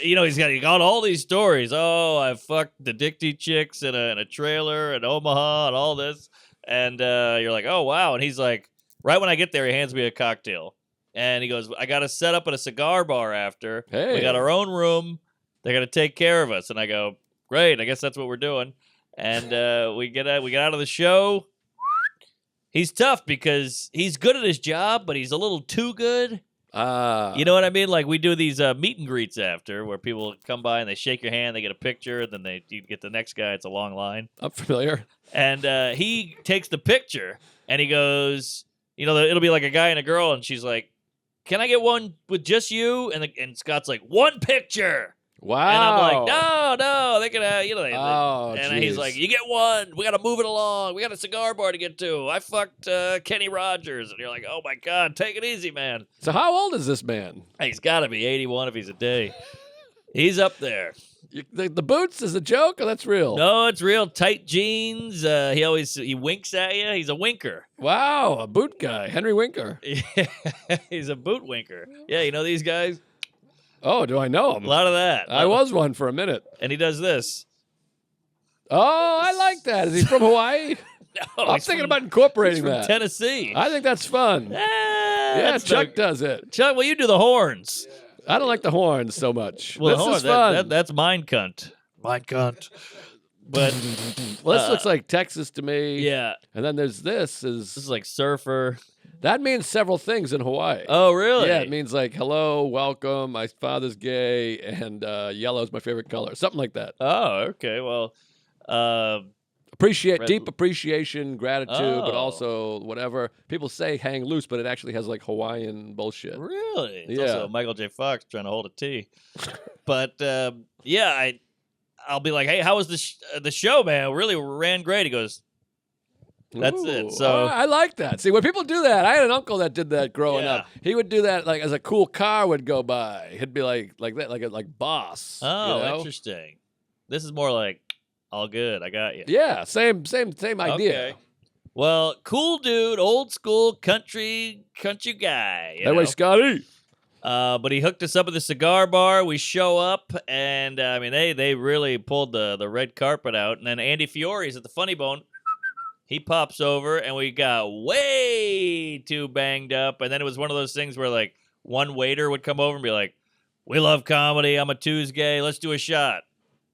he got all these stories. Oh, I fucked the Dictie chicks in a trailer in Omaha and all this. And you're like, oh, wow. And he's like, right when I get there, he hands me a cocktail. And he goes, I got to set up at a cigar bar after. Hey. We got our own room. They're going to take care of us. And I go, great. I guess that's what we're doing. And we get out of the show. He's tough because he's good at his job, but he's a little too good. You know what I mean? Like we do these meet and greets after where people come by and they shake your hand, they get a picture, and then you get the next guy. It's a long line. I'm familiar. And he takes the picture and he goes, it'll be like a guy and a girl, and she's like, can I get one with just you? And Scott's like, one picture. Wow. And I'm like, no, they can have, and geez. he's like, you get one. We got to move it along. We got a cigar bar to get to. I fucked Kenny Rogers. And you're like, oh my God, take it easy, man. So how old is this man? He's got to be 81 if he's a day. He's up there. The boots is a joke, or that's real? No, it's real. Tight jeans. He winks at you. He's a winker. Wow, a boot guy. Henry Winker. He's a boot winker. Yeah, you know these guys? Oh, do I know him? A lot of that. I was one for a minute. And he does this. Oh, I like that. Is he from Hawaii? No, I'm thinking about incorporating he's from that. Tennessee. I think that's fun. Yeah, Chuck does it. Chuck, well, you do the horns. I don't like the horns so much. Well, this is fun. That's mine cunt. Mine cunt. But well, this looks like Texas to me. yeah, And then there's this this is like surfer. that means several things in Hawaii. Oh, really? Yeah, it means like hello, welcome, my father's gay, and yellow is my favorite color. Something like that. Oh, okay. Well, Appreciate Red- deep appreciation, gratitude, but Oh. also whatever people say hang loose, but it actually has like Hawaiian bullshit. really? It's Yeah. also Michael J. Fox trying to hold a T. But yeah, I'll be like, hey, how was the show, man? It really ran great. He goes, that's it. Ooh, So I like that. See, when people do that, I had an uncle that did that growing Yeah. up. He would do that like as a cool car would go by. He'd be like that, like boss. oh, you know? interesting. This is more like all good. I got you. Yeah, same idea. Okay. Well, cool dude, old school country guy. You That way, know? Scotty. But he hooked us up at the cigar bar. We show up, and I mean, they really pulled the red carpet out. And then Andy Fiore's at the Funny Bone. He pops over, and we got way too banged up. And then it was one of those things where, like, one waiter would come over and be like, we love comedy. I'm a Tuesday. Let's do a shot.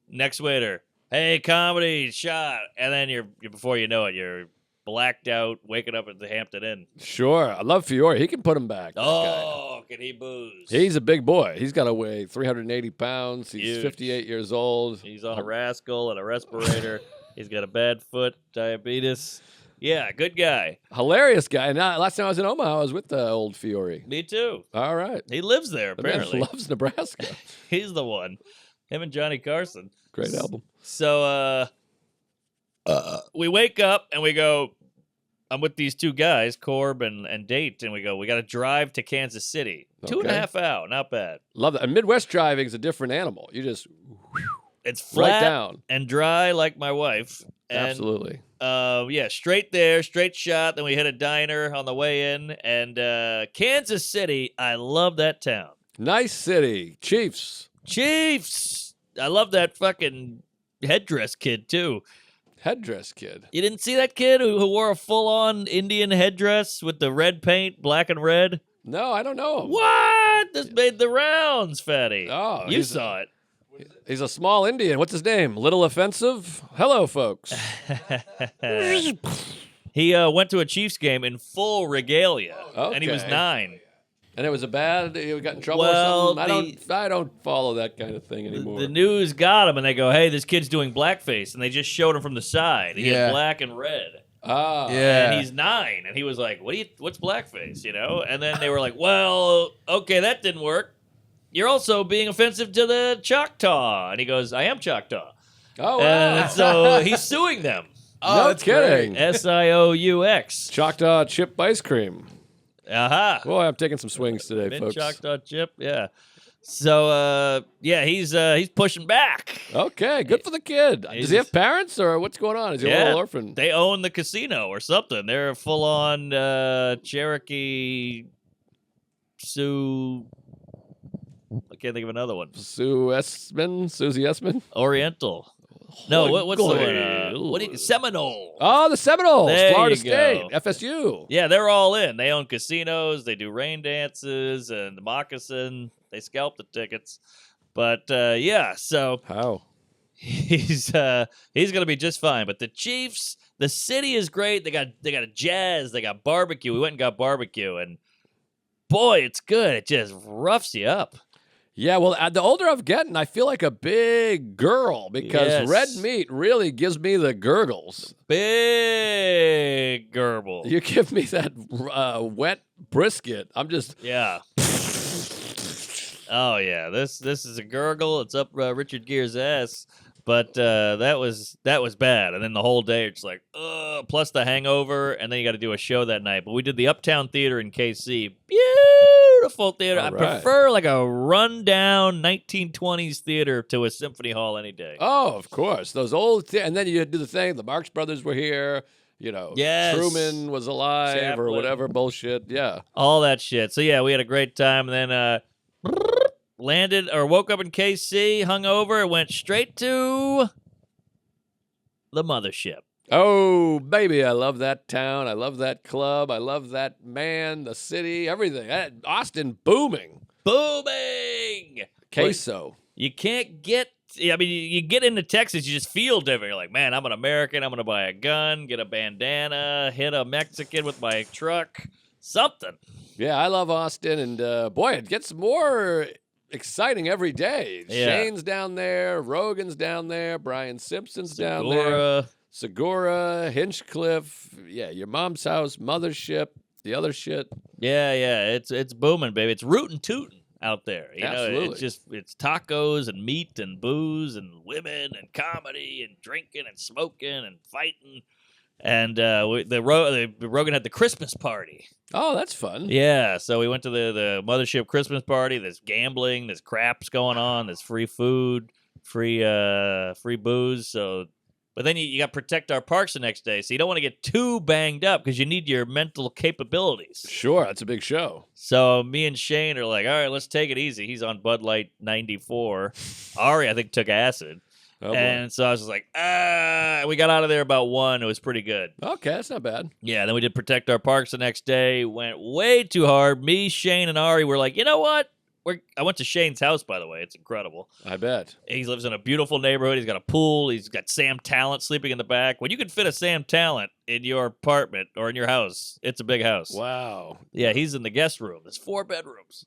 Next waiter, hey, comedy, shot. And then you're before you know it, you're blacked out, waking up at the Hampton Inn. Sure, I love Fiore. He can put him back. that guy. Oh, can he booze? He's a big boy. He's got to weigh 380 pounds. He's Huge. 58 years old. He's on a rascal and a respirator. He's got a bad foot, diabetes. Yeah, good guy. Hilarious guy. And last time I was in Omaha, I was with the old Fiore. Me too. All right. He lives there, The man apparently. loves Nebraska. He's the one. Him and Johnny Carson. Great album. So we wake up and we go, I'm with these two guys, Corb and Date, and we go, we got to drive to Kansas City. Okay. 2.5 hours, not bad. Love that. And Midwest driving is a different animal. You just It's right flat down. and dry like my wife. And, Absolutely. yeah, straight there, straight shot. Then we hit a diner on the way in. And Kansas City, I love that town. Nice city. Chiefs. Chiefs! I love that fucking headdress kid, too. Headdress kid. You didn't see that kid who wore a full-on Indian headdress with the red paint, black and red? No, I don't know him. What? This made the rounds, fatty. Oh, You he's- saw it. He's a small Indian. What's his name? Little Offensive? Hello, folks. He went to a Chiefs game in full regalia, and he was Okay. 9. And it was a bad. He got in trouble Well, or something. I don't follow that kind of thing anymore. The news got him, and they go, hey, this kid's doing blackface, and they just showed him from the side. He Yeah. had black and red. Ah, Yeah. And he's 9, and he was like, what's blackface, you know? And then they were like, well, okay, that didn't work. You're also being offensive to the Choctaw. And he goes, I am Choctaw. Oh, wow. And so he's suing them. no that's kidding. SIOUX. Choctaw chip ice cream. Aha. Boy, I'm taking some swings today, Mint folks. Choctaw chip, yeah. So, yeah, he's pushing back. Okay, good for the kid. Does he have parents or what's going on? Is he a Yeah. little orphan? They own the casino or something. They're full-on Cherokee Sioux. I can't think of another one. Susie Essman? Oriental. No, what's the one? What do you Seminole? Oh, the Seminoles, There Florida you State, go. FSU. Yeah, they're all in. They own casinos. They do rain dances and the moccasin. They scalp the tickets. But yeah, so How? he's gonna be just fine. But the Chiefs, the city is great. They got a jazz. They got barbecue. We went and got barbecue, and boy, it's good. It just roughs you up. Yeah, well, the older I'm getting, I feel like a big girl because Yes. red meat really gives me the gurgles. Big gerbil. You give me that wet brisket, I'm just Yeah. Oh yeah, this is a gurgle. It's up Richard Gere's ass. But that was bad. And then the whole day it's like, ugh. Plus the hangover, and then you got to do a show that night. But we did the Uptown Theater in KC. Beautiful theater. All I right. prefer like a rundown 1920s theater to a symphony hall any day. Oh, of course. Those old and then you do the thing, the Marx Brothers were here, Yes. Truman was alive or Chaplin. whatever bullshit. Yeah. All that shit. So yeah, we had a great time. And then landed or woke up in KC, hung over, and went straight to the Mothership. Oh, baby, I love that town. I love that club. I love that man, the city, everything. Austin booming. Booming! Queso. You can't get. I mean, you get into Texas, you just feel different. You're like, man, I'm an American. I'm gonna buy a gun, get a bandana, hit a Mexican with my truck, something. Yeah, I love Austin, and boy, it gets more exciting every day. Yeah. Shane's down there, Rogan's down there, Brian Simpson's down there, Segura, Hinchcliffe. Yeah, your mom's house, Mothership, the other shit. Yeah, it's booming, baby. It's rootin' tootin' out there. You Absolutely. know, it's tacos and meat and booze and women and comedy and drinking and smoking and fighting. And Rogan had the Christmas party. Oh, that's fun. Yeah, so we went to the Mothership Christmas party. There's gambling, there's craps going on, there's free food, free booze. So, but then you got to protect our parks the next day, so you don't want to get too banged up because you need your mental capabilities. Sure, that's a big show. So me and Shane are like, all right, let's take it easy. He's on Bud Light 94. Ari, I think, took acid. Oh, boy. And so I was just like, we got out of there about 1. It was pretty good. Okay, that's not bad. Yeah, then we did Protect Our Parks the next day. Went way too hard. Me, Shane, and Ari were like, you know what? I went to Shane's house, by the way. It's incredible. I bet. He lives in a beautiful neighborhood. He's got a pool. He's got Sam Talent sleeping in the back. When you can fit a Sam Talent in your apartment or in your house, it's a big house. Wow. Yeah, he's in the guest room. There's 4 bedrooms.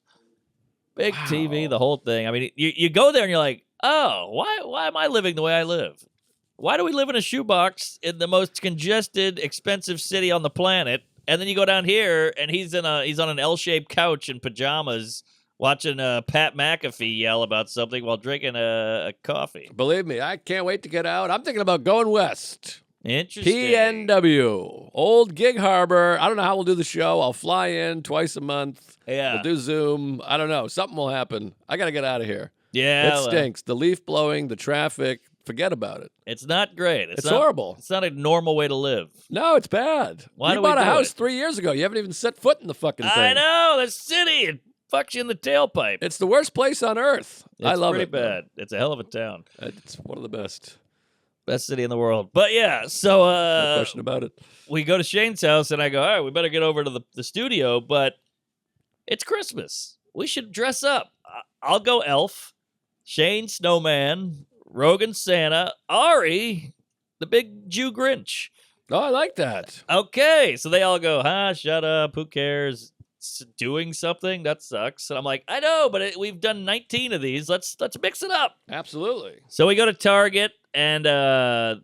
Big Wow. TV, the whole thing. I mean, you go there and you're like, oh, why am I living the way I live? Why do we live in a shoebox in the most congested, expensive city on the planet? And then you go down here and he's on an L-shaped couch in pajamas watching Pat McAfee yell about something while drinking a coffee. Believe me, I can't wait to get out. I'm thinking about going west. Interesting. PNW, Old Gig Harbor. I don't know how we'll do the show. I'll fly in twice a month. Yeah. We'll do Zoom. I don't know. Something will happen. I got to get out of here. Yeah. It well, stinks. The leaf blowing, the traffic. Forget about it. It's not great. It's horrible. It's not a normal way to live. No, it's bad. Why you do we bought a do house it? 3 years ago. You haven't even set foot in the fucking thing. I know. The city. It fucks you in the tailpipe. It's the worst place on earth. I It's love pretty it. man. bad. It's a hell of a town. It's one of the best. Best city in the world. But yeah, so No question about it. we go to Shane's house, and I go, all right, we better get over to the studio, but it's Christmas. We should dress up. I'll go elf, Shane snowman, Rogan Santa, Ari, the big Jew Grinch. Oh, I like that. Okay, so they all go, shut up, who cares? Doing something? That sucks. And I'm like, I know, but we've done 19 of these. Let's mix it up. Absolutely. So we go to Target, and they're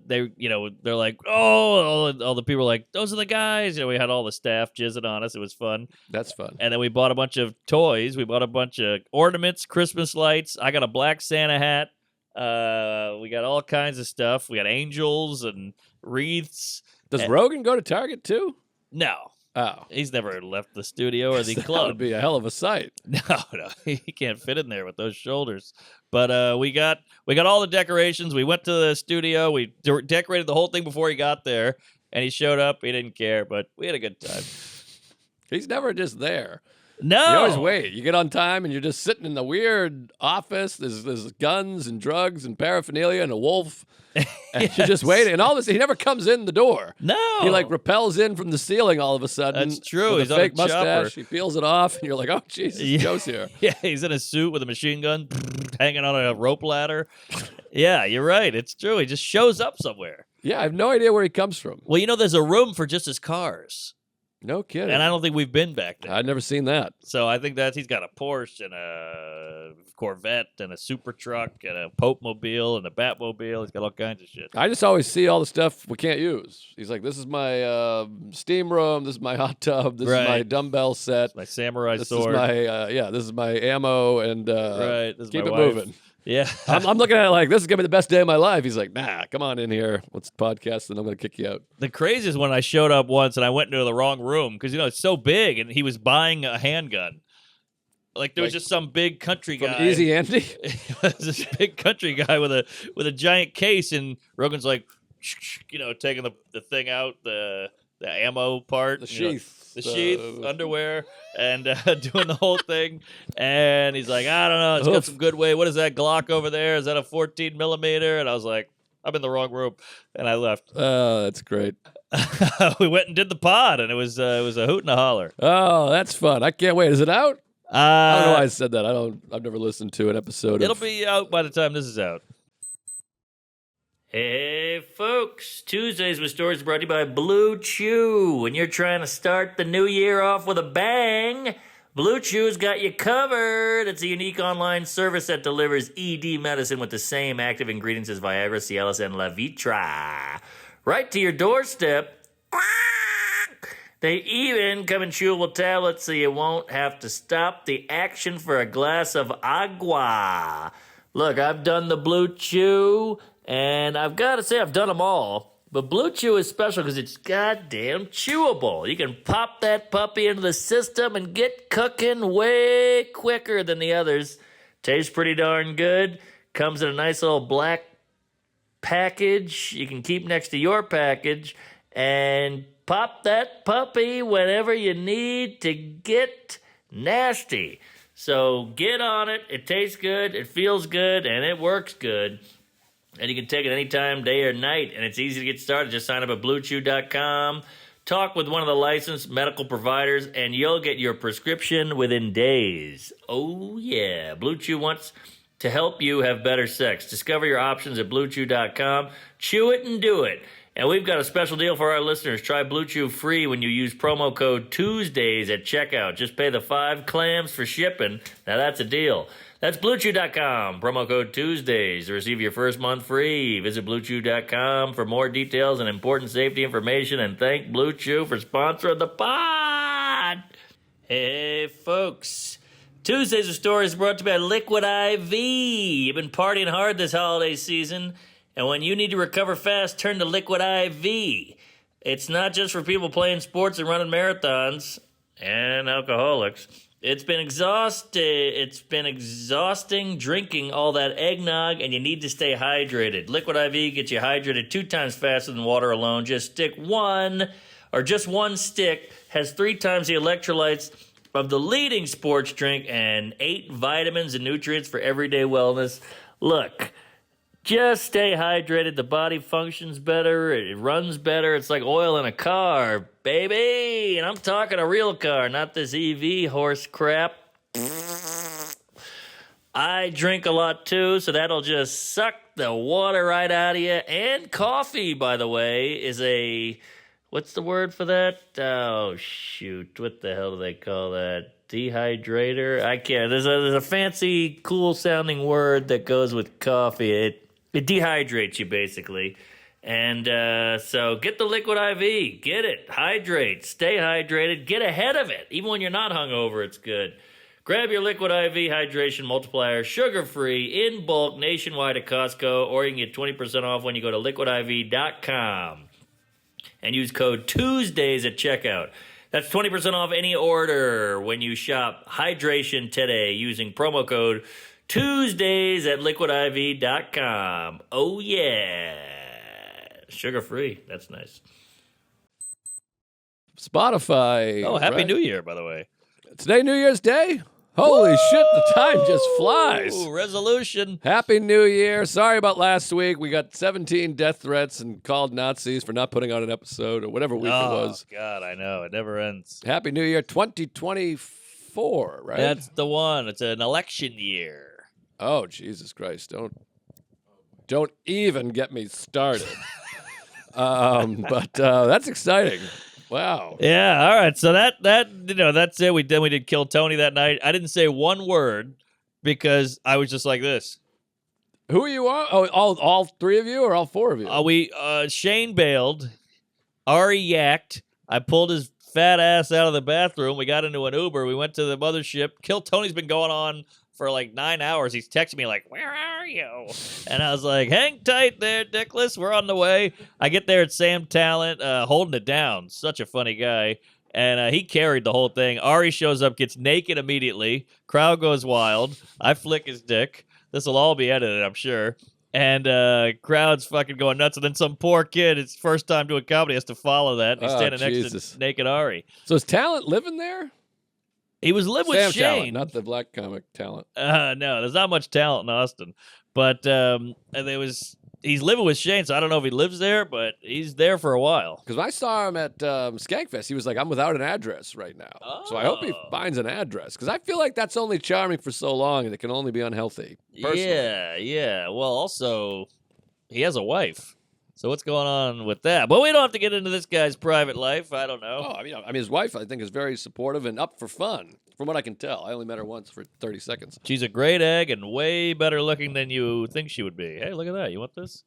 like, oh, all the people are like, those are the guys. We had all the staff jizzing on us. It was fun. That's fun. And then we bought a bunch of toys. We bought a bunch of ornaments, Christmas lights. I got a black Santa hat. We got all kinds of stuff. We got angels and wreaths. Does Rogan go to Target too? No. Oh. He's never left the studio or the That club. would be a hell of a sight. No, he can't fit in there with those shoulders. But we got all the decorations. We went to the studio. We decorated the whole thing before he got there, and he showed up. He didn't care, but we had a good time. He's never just there. No. You always wait. You get on time, and you're just sitting in the weird office. There's guns and drugs and paraphernalia and a wolf. And you're just waiting. And all of a sudden, he never comes in the door. No. He like rappels in from the ceiling all of a sudden. That's true. With He's a on a fake mustache. chopper. He peels it off, and you're like, oh, Jesus, Joe's here. Yeah, he's in a suit with a machine gun hanging on a rope ladder. Yeah, you're right. It's true. He just shows up somewhere. Yeah, I have no idea where he comes from. Well, there's a room for just his cars. No kidding. And I don't think we've been back there. I'd never seen that. So I think he's got a Porsche and a Corvette and a super truck and a Pope Mobile and a Batmobile. He's got all kinds of shit. I just always see all the stuff we can't use. He's like, this is my steam room. This is my hot tub. This is my dumbbell set. My samurai this sword. Is my, this is my ammo. And This is keep my it wife. moving. Yeah. I'm looking at it like, this is going to be the best day of my life. He's like, nah, come on in here. Let's podcast, and I'm going to kick you out. The craziest one, I showed up once and I went into the wrong room because, it's so big and he was buying a handgun. Like there was just some big country From guy. Easy Andy? This big country guy with a giant case, and Rogan's like, taking the thing out, the ammo part. The sheath. The sheath, underwear, and doing the whole thing. And he's like, I don't know, it's got some good weight. What is that Glock over there? Is that a 14 millimeter? And I was like, I'm in the wrong room, and I left. Oh, that's great. We went and did the pod, and it was a hoot and a holler. Oh, that's fun. I can't wait. Is it out? I don't know why I said that. I've never listened to an episode. It'll be out by the time this is out. Hey, folks. Tuesdays with Stories brought to you by Blue Chew. When you're trying to start the new year off with a bang, Blue Chew's got you covered. It's a unique online service that delivers ED medicine with the same active ingredients as Viagra, Cialis, and Levitra. Right to your doorstep. They even come in chewable tablets so you won't have to stop the action for a glass of agua. Look, I've done the Blue Chew, and I've got to say I've done them all. But Blue Chew is special because it's goddamn chewable. You can pop that puppy into the system and get cooking way quicker than the others. Tastes pretty darn good. Comes in a nice little black package you can keep next to your package. And pop that puppy whenever you need to get nasty. So get on it. It tastes good, it feels good, and it works good. And you can take it anytime, day or night, and it's easy to get started. Just sign up at BlueChew.com. Talk with one of the licensed medical providers, and you'll get your prescription within days. Oh, yeah. Blue Chew wants to help you have better sex. Discover your options at BlueChew.com. Chew it and do it. And we've got a special deal for our listeners. Try Blue Chew free when you use promo code Tuesdays at checkout. Just pay the 5 clams for shipping. Now that's a deal. That's BlueChew.com. Promo code Tuesdays to receive your first month free. Visit BlueChew.com for more details and important safety information. And thank Blue Chew for sponsoring the pod. Hey, folks. Tuesdays of Stories brought to you by Liquid IV. You've been partying hard this holiday season. And when you need to recover fast, turn to Liquid IV. It's not just for people playing sports and running marathons and alcoholics. It's been exhausting drinking all that eggnog, and you need to stay hydrated. Liquid IV gets you hydrated 2 times faster than water alone. Just one stick has 3 times the electrolytes of the leading sports drink and 8 vitamins and nutrients for everyday wellness. Look, just stay hydrated. The body functions better. It runs better. It's like oil in a car, baby. And I'm talking a real car, not this EV horse crap. I drink a lot too, so that'll just suck the water right out of you. And coffee, by the way, is a... What's the word for that? Oh, shoot. What the hell do they call that? Dehydrator? I can't. There's a fancy, cool-sounding word that goes with coffee. It dehydrates you, basically. And so get the Liquid IV. Get it. Hydrate. Stay hydrated. Get ahead of it. Even when you're not hungover, it's good. Grab your Liquid IV Hydration Multiplier, sugar-free, in bulk, nationwide at Costco, or you can get 20% off when you go to liquidiv.com. And use code Tuesdays at checkout. That's 20% off any order when you shop Hydration today using promo code Tuesdays at liquidiv.com. Oh, yeah. Sugar-free. That's nice. Spotify. Oh, Happy right? New Year, by the way. Today, New Year's Day? Holy shit, the time just flies. Ooh, resolution. Happy New Year. Sorry about last week. We got 17 death threats and called Nazis for not putting out an episode or whatever week it was. God, I know. It never ends. Happy New Year 2024, right? That's the one. It's an election year. Oh, Jesus Christ. Don't even get me started. But that's exciting. Wow. Yeah, all right. So that's it. We did Kill Tony that night. I didn't say one word because I was just like this. Who are you on? Oh, all three of you or all four of you? Shane bailed. Ari yacked. I pulled his fat ass out of the bathroom. We got into an Uber. We went to the Mothership. Kill Tony's been going on for like 9 hours. He's texting me like, "Where are you?" And I was like, "Hang tight there, Dickless. We're on the way." I get there at Sam Talent, holding it down. Such a funny guy. And he carried the whole thing. Ari shows up, gets naked immediately. Crowd goes wild. I flick his dick. This will all be edited, I'm sure. And crowd's fucking going nuts. And then some poor kid, his first time doing comedy, has to follow that. And he's standing next to naked Ari. So is Talent living there? He was living with Sam Shane. Talent, not the black comic Talent. No, there's not much talent in Austin. But he's living with Shane, so I don't know if he lives there, but he's there for a while. Because when I saw him at Skankfest, he was like, "I'm without an address right now." So I hope he finds an address. Because I feel like that's only charming for so long and it can only be unhealthy. Personally. Yeah. Well, also, he has a wife. So what's going on with that? But we don't have to get into this guy's private life. I don't know. Oh, I mean, his wife, I think, is very supportive and up for fun, from what I can tell. I only met her once for 30 seconds. She's a great egg and way better looking than you think she would be. Hey, look at that. You want this?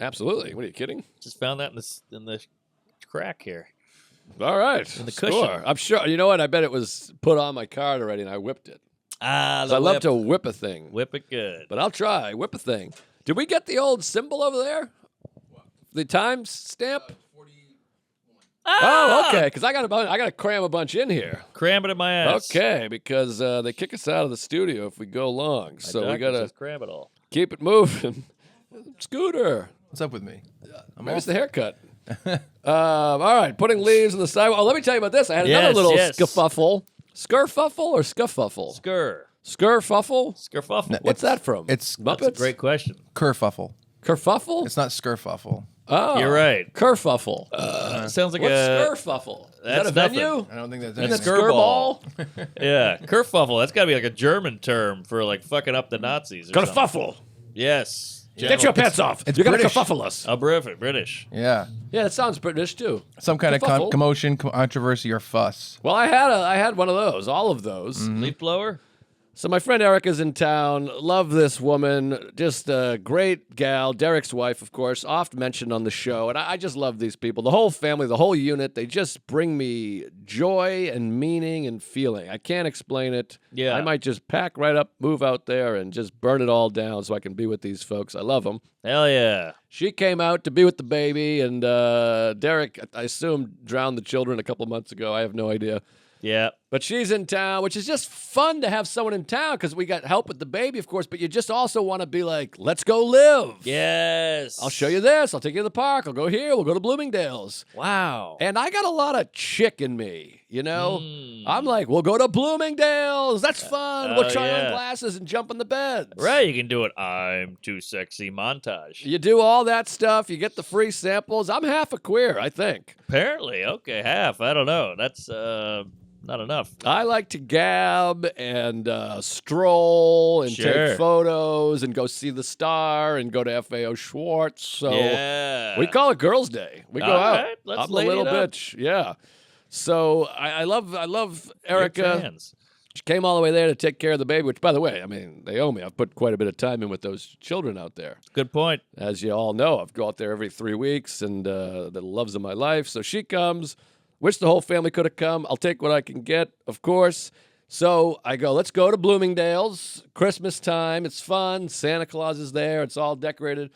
Absolutely. What are you kidding? Just found that in the crack here. All right. In the Score. cushion. I'm sure. You know what? I bet it was put on my card already and I whipped it. I love to whip a thing. Whip it good. But I'll try. Whip a thing. Did we get the old symbol over there? The time stamp? 41. Oh, okay. Because I got to cram a bunch in here. Cram it in my ass. Okay, because they kick us out of the studio if we go long. So we got to cram it all. keep it moving. Scooter. What's up with me? Where's the haircut? All right, putting leaves on the sidewalk. Oh, let me tell you about this. I had another little scuffle. Skirfuffle or scuffle? Skirfuffle? Skirfuffle. What's that from? It's Muppets? That's a great question. kerfuffle. Kerfuffle? It's not skirfuffle. Oh, You're right. Kerfuffle. Sounds like What's a Skirfuffle? Is That's that a venue? nothing. I don't think that's And anything. a skirball? yeah, kerfuffle. That's got to be like a German term for like fucking up the Nazis. Or something. Kerfuffle. Yes. Get your pants off. it's You're going to British. kerfuffle us. Oh, British. Yeah. Yeah, that sounds British too. Some kind of Kerfuffle. commotion, controversy, or fuss. Well, I had one of those, all of those. Leaf blower. So my friend Erica's in town. Love this woman. Just a great gal. Derek's wife, of course, oft mentioned on the show. And I just love these people. The whole family, the whole unit, they just bring me joy and meaning and feeling. I can't explain it. Yeah. I might just pack right up, move out there, and just burn it all down so I can be with these folks. I love them. Hell yeah. She came out to be with the baby, and Derek, I assume, drowned the children a couple months ago. I have no idea. Yeah. But she's in town, which is just fun to have someone in town because we got help with the baby, of course, but you just also want to be like, let's go live. Yes. I'll show you this. I'll take you to the park. I'll go here. We'll go to Bloomingdale's. Wow. And I got a lot of chick in me, you know? I'm like, we'll go to Bloomingdale's. That's fun. We'll try on glasses and jump in the beds. Right. You can do it. I'm too sexy montage. You do all that stuff. You get the free samples. I'm half a queer, I think. Apparently. Okay. Half. I don't know. That's not enough. I like to gab and stroll and take photos and go see the star and go to FAO Schwarz. So we call it Girls' Day. We go out. Right, let's I'm a little bitch. Yeah. So I love Erica. She came all the way there to take care of the baby, which, by the way, I mean, they owe me. I've put quite a bit of time in with those children out there. Good point. As you all know, I've go out there every 3 weeks, and the loves of my life. So she comes. Wish the whole family could have come. I'll take what I can get, of course. So I go, let's go to Bloomingdale's. Christmas time. It's fun. Santa Claus is there. It's all decorated.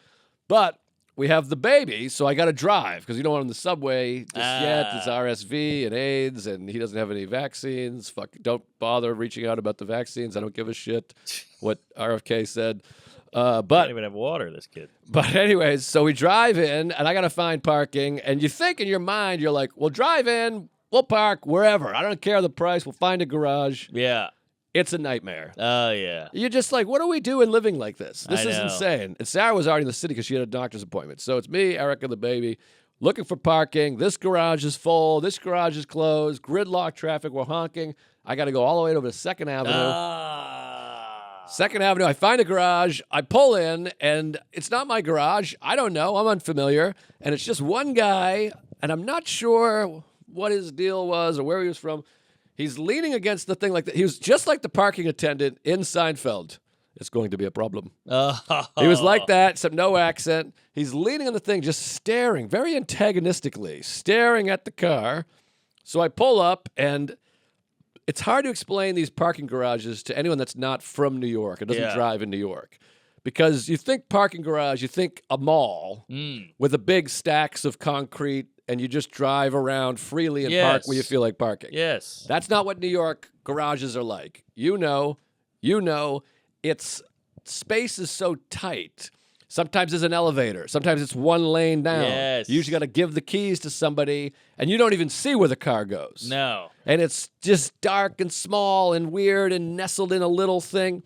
But we have the baby, so I got to drive because you don't want him in the subway just yet. It's RSV and AIDS, and he doesn't have any vaccines. Fuck, don't bother reaching out about the vaccines. I don't give a shit what RFK said. But Can't even have water, this kid. But anyways, so we drive in, and I got to find parking. And you think in your mind, you're like, well, drive in. we'll park wherever. I don't care the price. We'll find a garage. Yeah. It's a nightmare. Oh, yeah. You're just like, what do we do in living like this? This I is know. insane. And Sarah was already in the city because she had a doctor's appointment. So it's me, Erica, the baby, looking for parking. This garage is full. This garage is closed. Gridlock traffic. We're honking. I got to go all the way over to 2nd Avenue. 2nd Avenue. I find a garage. I pull in, and it's not my garage. I don't know. I'm unfamiliar. And it's just one guy, and I'm not sure what his deal was or where he was from. He's leaning against the thing like that. He was just like the parking attendant in Seinfeld. It's going to be a problem. He was like that, except no accent. He's leaning on the thing, just staring, very antagonistically, staring at the car. So I pull up, and it's hard to explain these parking garages to anyone that's not from New York and doesn't drive in New York. Because you think parking garage, you think a mall with the big stacks of concrete, and you just drive around freely and park where you feel like parking. Yes. That's not what New York garages are like. You know, it's space is so tight. Sometimes there's an elevator. Sometimes it's one lane down. Yes. You usually got to give the keys to somebody, and you don't even see where the car goes. No. And it's just dark and small and weird and nestled in a little thing.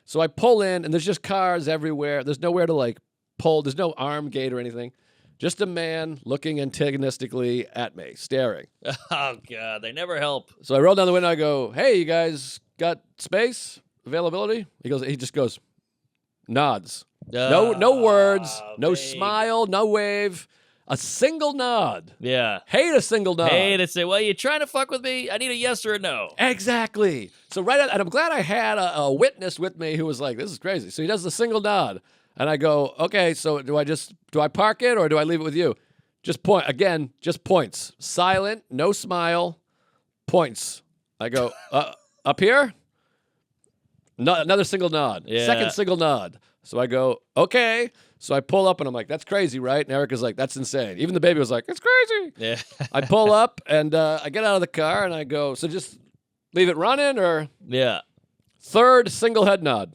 So I pull in, and there's just cars everywhere. There's nowhere to, like, pull. There's no arm gate or anything. Just a man looking antagonistically at me, staring. Oh, God. They never help. So I roll down the window. I go, "Hey, you guys got space availability?" He just goes, nods. No words, no smile, no wave. A single nod. Yeah. Hate a single nod. Hey, to say, well, you trying to fuck with me? I need a yes or a no. Exactly. So and I'm glad I had a witness with me who was like, "This is crazy." So he does the single nod. And I go, "Okay, so do I park it or do I leave it with you?" Just points. Silent, no smile, points. I go, "Up here?" No, another single nod. Yeah. Second single nod. So I go, "Okay." So I pull up and I'm like, "That's crazy, right?" And Erica's like, "That's insane." Even the baby was like, "It's crazy." Yeah. I pull up and I get out of the car and I go, "So just leave it running or?" Yeah. Third single head nod.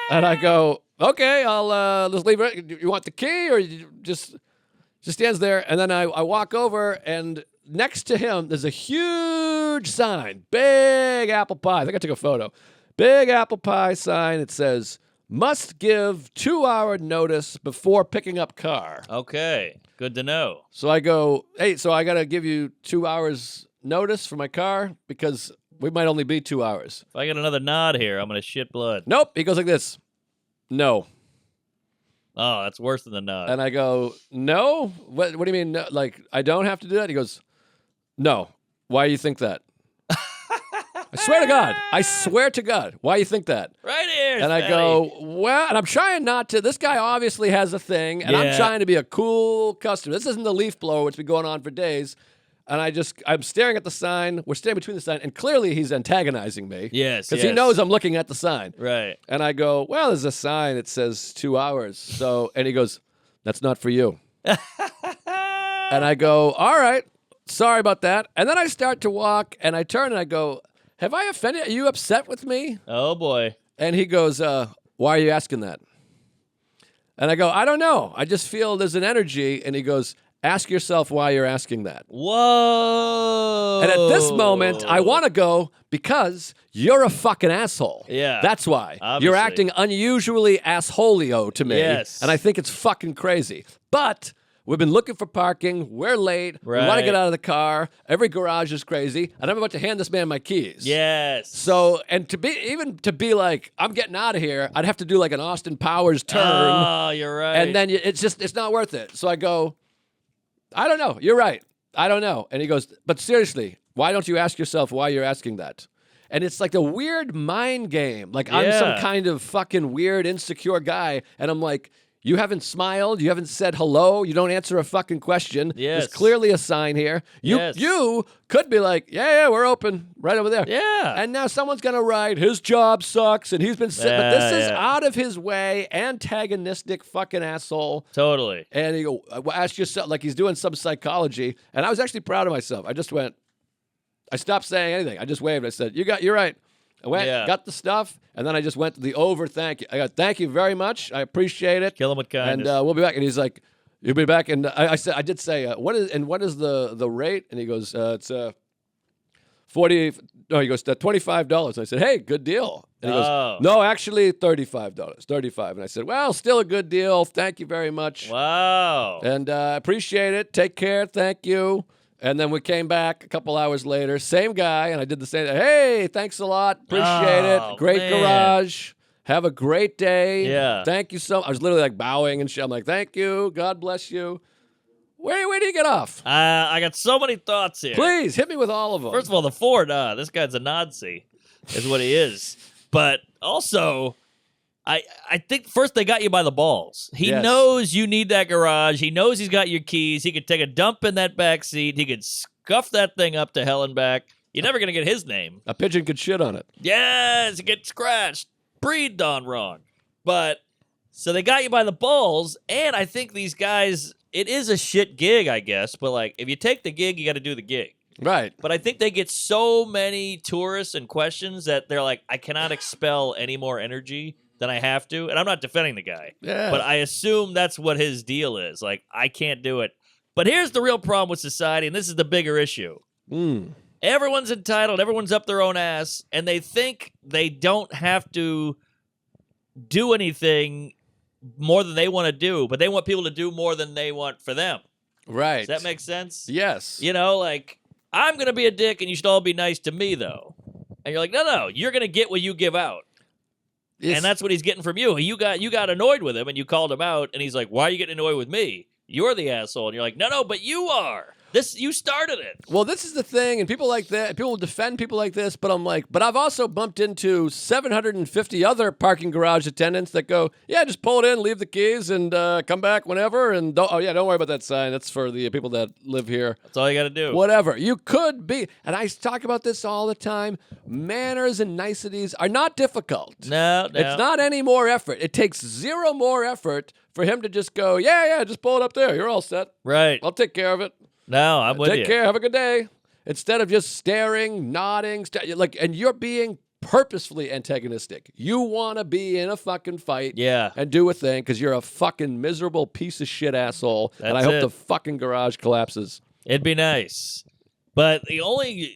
And I go, "Okay, I'll just leave it. You want the key or you just stands there?" And then I walk over, and next to him, there's a huge sign, big apple pie. I think I took a photo. Big apple pie sign. It says, "Must give 2-hour notice before picking up car." Okay. Good to know. So I go, "Hey, so I got to give you 2 hours notice for my car because we might only be 2 hours." If I get another nod here, I'm going to shit blood. "Nope." He goes like this. "No." Oh, that's worse than the nod. And I go, "No? What do you mean? No? Like, I don't have to do that?" He goes, "No. Why do you think that?" I swear to God. Why do you think that? Right here. And I go, "Well," and I'm trying not to. This guy obviously has a thing, and I'm trying to be a cool customer. This isn't the leaf blower, which has been going on for days. And I'm staring at the sign. We're standing between the sign, and clearly he's antagonizing me. Yes. Because he knows I'm looking at the sign. Right. And I go, "Well, there's a sign that says 2 hours." So, and he goes, "That's not for you." And I go, "All right, sorry about that." And then I start to walk, and I turn and I go, "Have I offended? Are you upset with me?" Oh, boy. And he goes, "Why are you asking that?" And I go, "I don't know. I just feel there's an energy." And he goes, "Ask yourself why you're asking that." Whoa. And at this moment, I want to go, "Because you're a fucking asshole." Yeah. That's why. Obviously. You're acting unusually assholio to me. Yes. And I think it's fucking crazy. But we've been looking for parking. We're late. We want to Right. get out of the car. Every garage is crazy. And I'm about to hand this man my keys. Yes. So, and to be like, "I'm getting out of here," I'd have to do like an Austin Powers turn. Oh, you're right. And then it's not worth it. So I go, "I don't know. You're right. I don't know." And he goes, "But seriously, why don't you ask yourself why you're asking that?" And it's like a weird mind game. Like I'm some Yeah. kind of fucking weird, insecure guy. And I'm like, "You haven't smiled. You haven't said hello. You don't answer a fucking question. Yes. There's clearly a sign here. You could be like, yeah, we're open right over there." Yeah. And now someone's going to write, "His job sucks and he's been sick." But this is Yeah. out of his way, antagonistic fucking asshole. Totally. And he go, "Ask yourself," like he's doing some psychology. And I was actually proud of myself. I stopped saying anything. I just waved. I said, "You're right." I went, got the stuff, and then I just went to the thank you. I got, "Thank you very much. I appreciate it." Kill him with kindness. And we'll be back. And he's like, You'll be back, and I did say, what is the rate? And he goes, it's 40. No, he goes, $25. I said, hey, good deal. And he goes, no, actually $35. $35. And I said, well, still a good deal. Thank you very much. Wow. And appreciate it. Take care. Thank you. And then we came back a couple hours later. Same guy, and I did the same. Hey, thanks a lot. Appreciate it. Great garage. Have a great day. Yeah. Thank you so much. I was literally like bowing and shit. I'm like, thank you. God bless you. Where do you get off? I got so many thoughts here. Please, hit me with all of them. First of all, the Ford, this guy's a Nazi, is what he is. But also, I think first they got you by the balls. He knows you need that garage. He knows he's got your keys. He could take a dump in that back seat. He could scuff that thing up to hell and back. You're never going to get his name. A pigeon could shit on it. Yes, get scratched. Breathed on wrong. But, so they got you by the balls, and I think these guys, it is a shit gig, I guess, but like, if you take the gig, you got to do the gig. Right. But I think they get so many tourists and questions that they're like, I cannot expel any more energy than I have to. And I'm not defending the guy. Yeah. But I assume that's what his deal is. Like, I can't do it. But here's the real problem with society, and this is the bigger issue. Everyone's entitled, everyone's up their own ass, and they think they don't have to do anything more than they want to do, but they want people to do more than they want for them. Right. Does that make sense? Yes. You know, like, I'm going to be a dick and you should all be nice to me, though. And you're like, no, you're going to get what you give out. And that's what he's getting from you. You got annoyed with him and you called him out, and he's like, why are you getting annoyed with me? You're the asshole. And you're like, no, but you are. You started it. Well, this is the thing, and people like that, people defend people like this, but I'm like, but I've also bumped into 750 other parking garage attendants that go, yeah, just pull it in, leave the keys, and come back whenever, and don't worry about that sign. That's for the people that live here. That's all you got to do. Whatever. You could be, and I talk about this all the time, manners and niceties are not difficult. No. It's not any more effort. It takes zero more effort for him to just go, yeah, just pull it up there. You're all set. Right. I'll take care of it. No, I'm with you. Take care. Have a good day. Instead of just staring, nodding, and you're being purposefully antagonistic. You want to be in a fucking fight, and do a thing because you're a fucking miserable piece of shit asshole. And I hope the fucking garage collapses. It'd be nice, but the only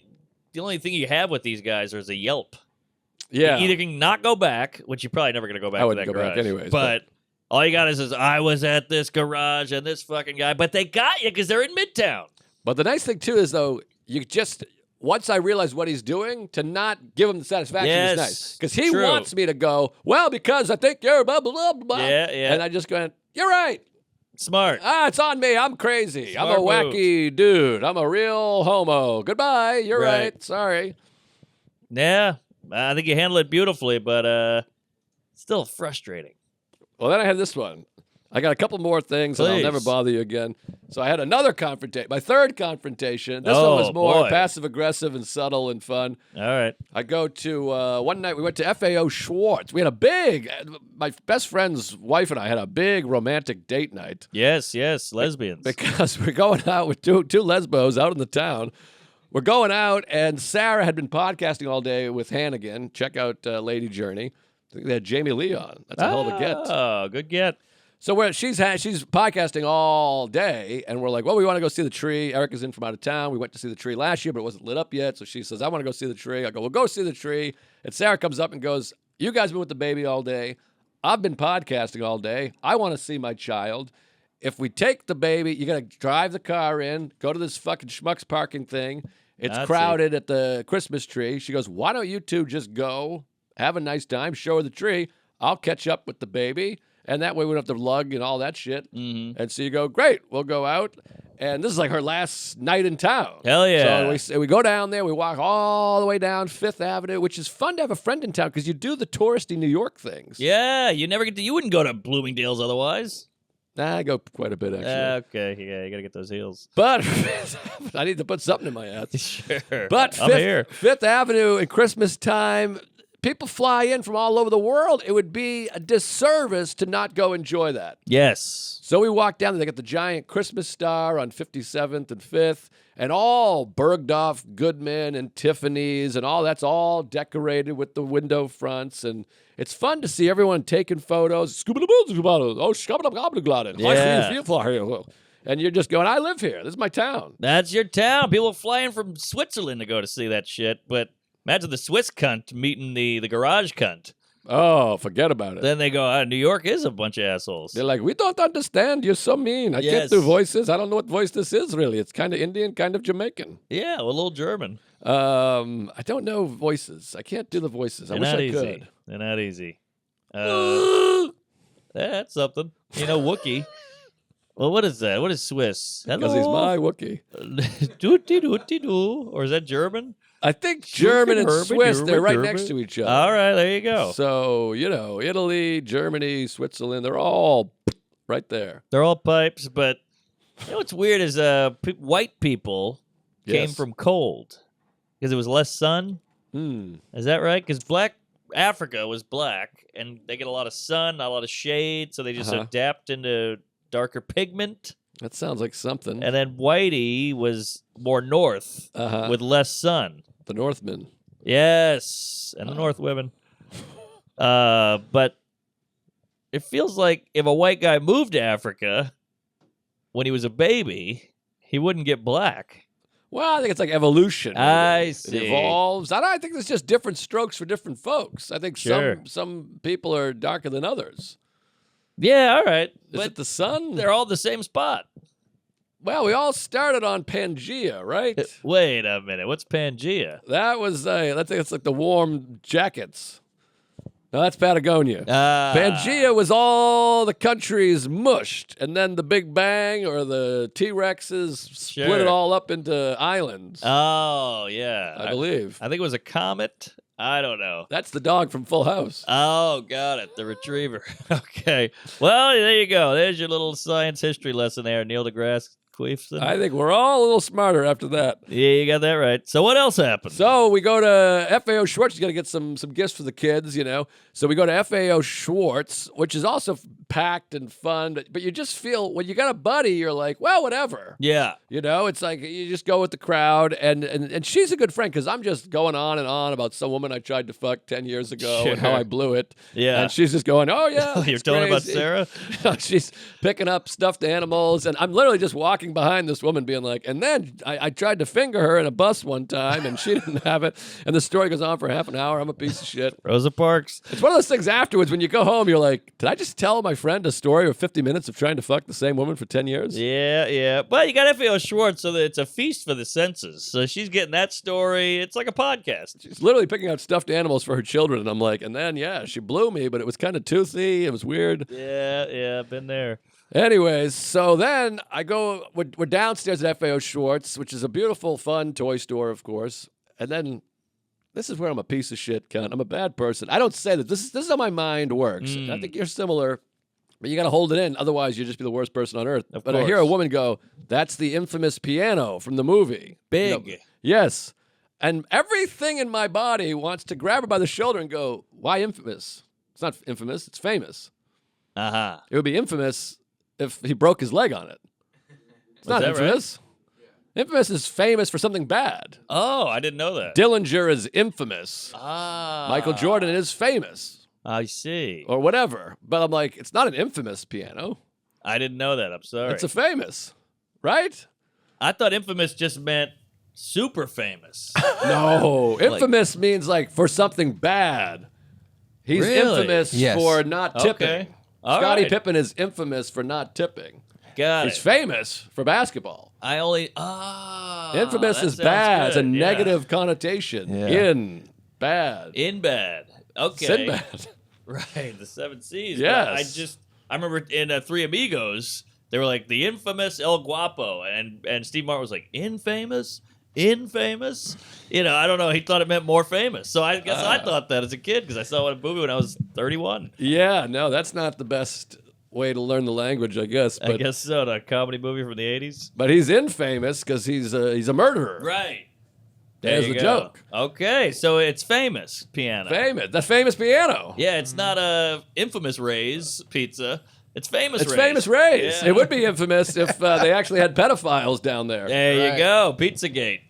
thing you have with these guys is a Yelp. Yeah, you either can not go back, which you're probably never going to go back. I wouldn't to that go garage, back anyways, but. All you got is I was at this garage and this fucking guy, but they got you because they're in Midtown. But the nice thing, too, is, though, you just, once I realize what he's doing, to not give him the satisfaction is nice. Because he wants me to go, well, because I think you're blah, blah, blah, blah. Yeah. And I just go, you're right. Smart. It's on me. I'm crazy. Smart I'm a wacky dude. I'm a real homo. Goodbye. You're right. Sorry. Yeah. I think you handle it beautifully, but still frustrating. Well, then I had this one. I got a couple more things, and I'll never bother you again. So I had another confrontation, my third confrontation. This one was more passive-aggressive and subtle and fun. All right. I go to, one night we went to FAO Schwarz. We had my best friend's wife and I had a big romantic date night. Yes, lesbians. Because we're going out with two lesbos out in the town. We're going out, and Sarah had been podcasting all day with Hannigan. Check out Lady Journey. I think they had Jamie Lee on. That's a hell of a get. Oh, good get. So she's podcasting all day, and we're like, well, we want to go see the tree. Erica's in from out of town. We went to see the tree last year, but it wasn't lit up yet. So she says, I want to go see the tree. I go, well, go see the tree. And Sarah comes up and goes, you guys have been with the baby all day. I've been podcasting all day. I want to see my child. If we take the baby, you got to drive the car in, go to this fucking schmucks parking thing. It's crowded at the Christmas tree. She goes, why don't you two just go, have a nice time, show her the tree. I'll catch up with the baby. And that way we don't have to lug and all that shit. Mm-hmm. And so you go, great, we'll go out. And this is like her last night in town. Hell yeah. So we go down there. We walk all the way down Fifth Avenue, which is fun to have a friend in town because you do the touristy New York things. Yeah, you wouldn't go to Bloomingdale's otherwise. Nah, I go quite a bit, actually. Okay, yeah, you got to get those heels. But I need to put something in my ass. Sure. But I'm here. Fifth Avenue at Christmas time, people fly in from all over the world. It would be a disservice to not go enjoy that. Yes. So we walked down, they got the giant Christmas star on 57th and 5th, and all Bergdorf Goodman and Tiffany's and all that's all decorated with the window fronts. And it's fun to see everyone taking photos. And you're just going, I live here. This is my town. That's your town. People fly in from Switzerland to go to see that shit. But imagine the Swiss cunt meeting the garage cunt. Oh, forget about it. Then they go, New York is a bunch of assholes. They're like, we don't understand. You're so mean. I can't do voices. I don't know what voice this is, really. It's kind of Indian, kind of Jamaican. Yeah, well, a little German. I don't know voices. I can't do the voices. I wish I could. They're not easy. That's something. Wookie. Well, what is that? What is Swiss? Because he's my Wookiee. Doo-dee-doo-dee-doo. Or is that German? I think German and Swiss, they're right next to each other. All right, there you go. So, Italy, Germany, Switzerland, they're all right there. They're all pipes, but what's weird is white people came from cold because it was less sun. Is that right? Because black Africa was black, and they get a lot of sun, not a lot of shade, so they just adapt into darker pigment. That sounds like something. And then whitey was more north with less sun. The Northmen. Yes, and the North women. But it feels like if a white guy moved to Africa when he was a baby, he wouldn't get black. Well, I think it's like evolution. Maybe. I see. It evolves. I think there's just different strokes for different folks. I think some people are darker than others. Yeah, all right. Is it the sun? They're all the same spot. Well, we all started on Pangea, right? Wait a minute. What's Pangea? That was, I think it's like the warm jackets. No, that's Patagonia. Pangea was all the countries mushed, and then the Big Bang or the T-Rexes split it all up into islands. Oh, yeah. I believe. I think it was a comet. I don't know. That's the dog from Full House. Oh, got it. The retriever. Okay. Well, there you go. There's your little science history lesson there, Neil deGrasse Tyson. I think we're all a little smarter after that. Yeah, you got that right. So what else happened? So we go to FAO Schwarz. You got to get some gifts for the kids, So we go to FAO Schwarz, which is also packed and fun. But you just feel, when you got a buddy, you're like, well, whatever. Yeah. It's like you just go with the crowd. And she's a good friend because I'm just going on and on about some woman I tried to fuck 10 years ago and how I blew it. Yeah. And she's just going, oh, yeah. You're telling about Sarah? She's picking up stuffed animals. And I'm literally just walking behind this woman being like, and then I tried to finger her in a bus one time and she didn't have it. And the story goes on for half an hour. I'm a piece of shit. Rosa Parks. It's one of those things afterwards when you go home, you're like, did I just tell my friend a story of 50 minutes of trying to fuck the same woman for 10 years? Yeah. But you got FAO Schwarz, so that it's a feast for the senses. So she's getting that story. It's like a podcast. She's literally picking out stuffed animals for her children. And I'm like, and then, she blew me, but it was kind of toothy. It was weird. Yeah, been there. Anyways, so then we're downstairs at FAO Schwarz, which is a beautiful, fun toy store, of course. And then this is where I'm a piece of shit, cunt. I'm a bad person. I don't say that. This is how my mind works. I think you're similar, but you got to hold it in. Otherwise, you'll just be the worst person on earth. But I hear a woman go, that's the infamous piano from the movie. Big. Yes. And everything in my body wants to grab her by the shoulder and go, why infamous? It's not infamous. It's famous. It would be infamous if he broke his leg on it. It's not infamous. Right? Infamous is famous for something bad. Oh, I didn't know that. Dillinger is infamous. Michael Jordan is famous. I see. Or whatever. But I'm like, it's not an infamous piano. I didn't know that. I'm sorry. It's a famous, right? I thought infamous just meant super famous. No. Infamous means like for something bad. He's infamous for not tipping. Okay. Scottie Pippen is infamous for not tipping. He's famous for basketball. Infamous is bad. It's a negative connotation. In bad. Okay. Sinbad. Right. The 7 C's. Yes. I remember in Three Amigos, they were like the infamous El Guapo, and Steve Martin was like, infamous? I don't know. He thought it meant more famous. So I guess I thought that as a kid because I saw a movie when I was 31. Yeah, no, that's not the best way to learn the language, I guess. But, I guess so. A comedy movie from the 80s. But he's infamous because he's a murderer. Right. There's you the go. joke. Okay, so it's famous piano. The famous piano. Yeah, it's not a infamous Ray's pizza. It's famous It's Ray's. famous Ray's. Yeah. It would be infamous if they actually had pedophiles down there. There you go, Pizzagate.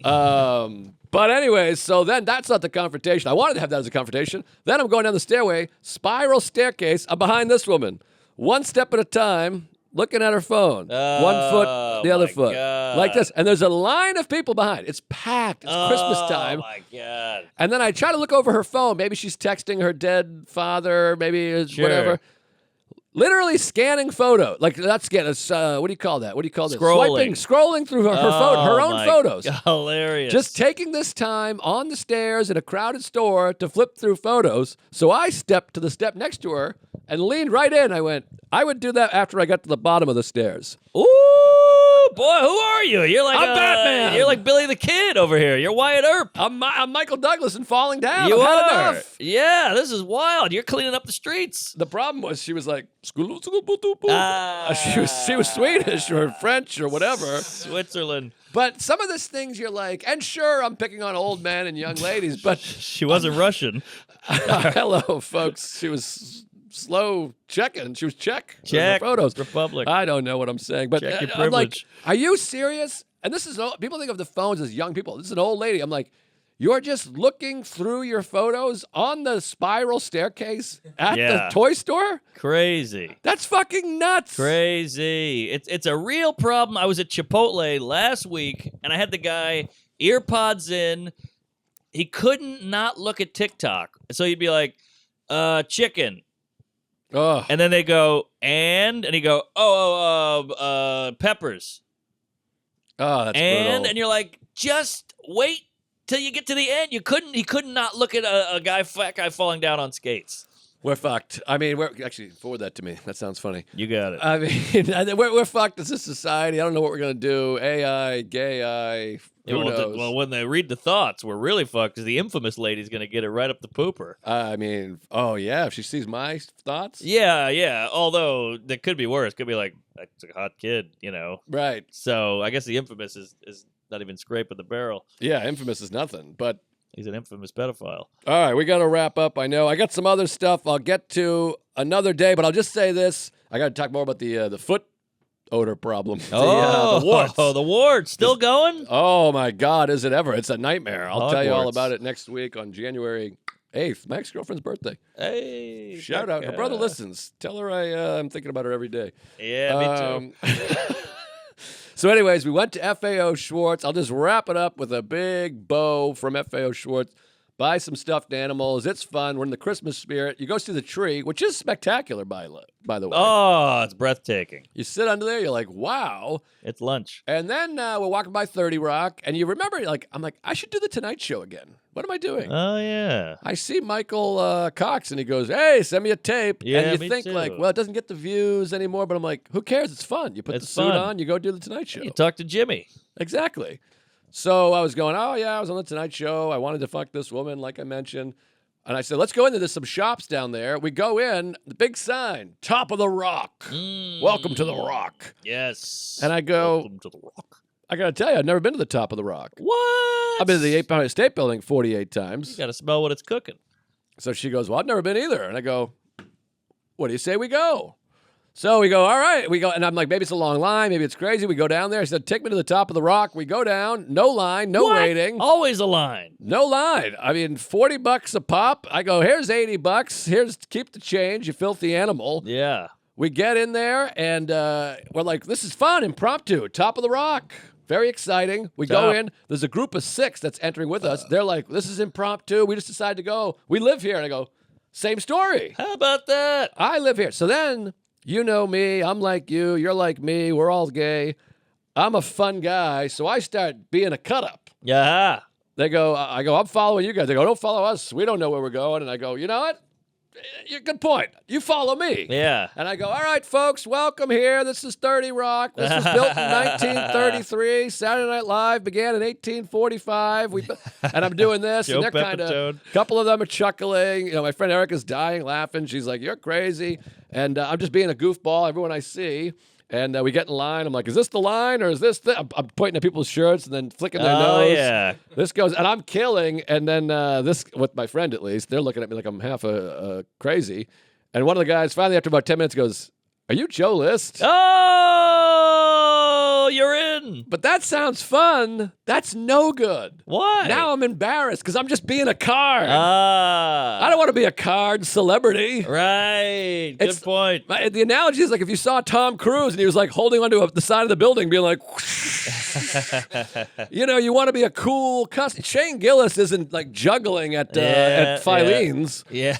But anyways, so then that's not the confrontation. I wanted to have that as a confrontation. Then I'm going down the stairway, spiral staircase. I'm behind this woman, one step at a time, looking at her phone. One foot, the other my foot. God. Like this. And there's a line of people behind. It's packed. It's Christmas time. Oh, my God. And then I try to look over her phone. Maybe she's texting her dead father, maybe Sure. whatever. Literally scanning photo. Like, not scanning. What do you call that? What do you call this? Scrolling. Scrolling through her phone, her own my photos. God, hilarious. Just taking this time on the stairs in a crowded store to flip through photos. So I stepped to the step next to her and leaned right in. I went, I would do that after I got to the bottom of the stairs. Ooh, boy, who are you? You're like I'm Batman. You're like Billy the Kid over here. You're Wyatt Earp. I'm Michael Douglas and falling down. You I've had are. enough. Yeah, this is wild. You're cleaning up the streets. The problem was she was like, she was Ah. Swedish or French or whatever. Switzerland. But some of these things you're like, and sure, I'm picking on old men and young ladies, but She wasn't Russian. hello, folks. She was slow checking. She was Czech. in her Czech photos. Republic. I don't know what I'm saying, but Check your I'm like, privilege. are you serious? And this is people think of the phones as young people. This is an old lady. I'm like, you're just looking through your photos on the spiral staircase at Yeah. the toy store? Crazy. That's fucking nuts. Crazy. It's a real problem. I was at Chipotle last week, and I had the guy earpods in. He couldn't not look at TikTok. So he'd be like, chicken. Ugh. And then they go, and he'd go, peppers. Oh, that's brutal. And you're like, just wait till you get to the end. He couldn't not look at a fat guy falling down on skates. We're fucked. I mean, actually, forward that to me. That sounds funny. You got it. I mean, we're fucked as a society. I don't know what we're going to do. AI, gay eye, who knows? Well, when they read the thoughts, we're really fucked because the infamous lady's going to get it right up the pooper. I mean, oh, yeah, if she sees my thoughts. Yeah. Although, that could be worse. Could be like, that's a hot kid, you know? Right. So, I guess the infamous is not even scraping the barrel. Yeah, infamous is nothing. But, He's an infamous pedophile. all right, we got to wrap up. I know. I got some other stuff I'll get to another day, but I'll just say this. I got to talk more about the foot odor problem. The warts. Oh, the warts. Still going? Oh, my God, is it ever? It's a nightmare. I'll tell you all Hogwarts. about it next week on January 8th, my ex-girlfriend's birthday. Hey. Shout out. Her brother listens. Tell her I'm thinking about her every day. Yeah, me too. So anyways, we went to FAO Schwarz. I'll just wrap it up with a big bow from FAO Schwarz. Buy some stuffed animals. It's fun. We're in the Christmas spirit. You go see the tree, which is spectacular, by the way. Oh, it's breathtaking. You sit under there, you're like, wow. It's lunch. And then we're walking by 30 Rock, and you remember, I'm like, I should do the Tonight Show again. What am I doing? Oh, yeah. I see Michael Cox, and he goes, hey, send me a tape. Yeah, and you me think, too. well, it doesn't get the views anymore, but I'm like, who cares? It's fun. You put It's the suit fun. on, you go do the Tonight Show. You talk to Jimmy. Exactly. So I was going, oh, yeah, I was on the Tonight Show. I wanted to fuck this woman, like I mentioned. And I said, let's go in there. There's some shops down there. We go in, the big sign, Top of the Rock. Welcome to the Rock. Yes. And I go, Welcome to the Rock. I got to tell you, I've never been to the Top of the Rock. What? I've been to the Empire State Building 48 times. You got to smell what it's cooking. So she goes, well, I've never been either. And I go, what do you say we go? So we go, all right. We go, and I'm like, maybe it's a long line. Maybe it's crazy. We go down there. I said, take me to the Top of the Rock. We go down. No line. No What? waiting. Always a line. No line. I mean, $40 a pop. I go, here's $80. Here's keep the change, you filthy animal. Yeah. We get in there, and we're like, this is fun, impromptu, Top of the Rock. Very exciting. We go Top. in. There's a group of 6 that's entering with us. They're like, this is impromptu. We just decided to go. We live here. And I go, same story. How about that? I live here. So then, you know me. I'm like you. You're like me. We're all gay. I'm a fun guy. So I start being a cut-up. Yeah. They go, I go, I'm following you guys. They go, don't follow us. We don't know where we're going. And I go, you know what? Good point. You follow me. Yeah. And I go, all right, folks, welcome here. This is 30 Rock. This was built in 1933. Saturday Night Live began in 1845. And I'm doing this. Joe and they're kind of, Pepitone. a couple of them are chuckling. You know, my friend Erica's dying laughing. She's like, you're crazy. And I'm just being a goofball, everyone I see. And we get in line. I'm like, is this the line or is this I'm pointing at people's shirts and then flicking their nose. Oh, yeah. This goes, and I'm killing. And then this, with my friend at least, they're looking at me like I'm half crazy. And one of the guys finally, after about 10 minutes, goes, "Are you Joe List?" Oh, you're in. But that sounds fun. That's no good. Why? Now I'm embarrassed because I'm just being a card. Ah. I don't want to be a card celebrity. Right. Good point. The analogy is like if you saw Tom Cruise and he was like holding onto the side of the building, being like, you want to be a cool customer. Shane Gillis isn't like juggling at Filene's. Yeah.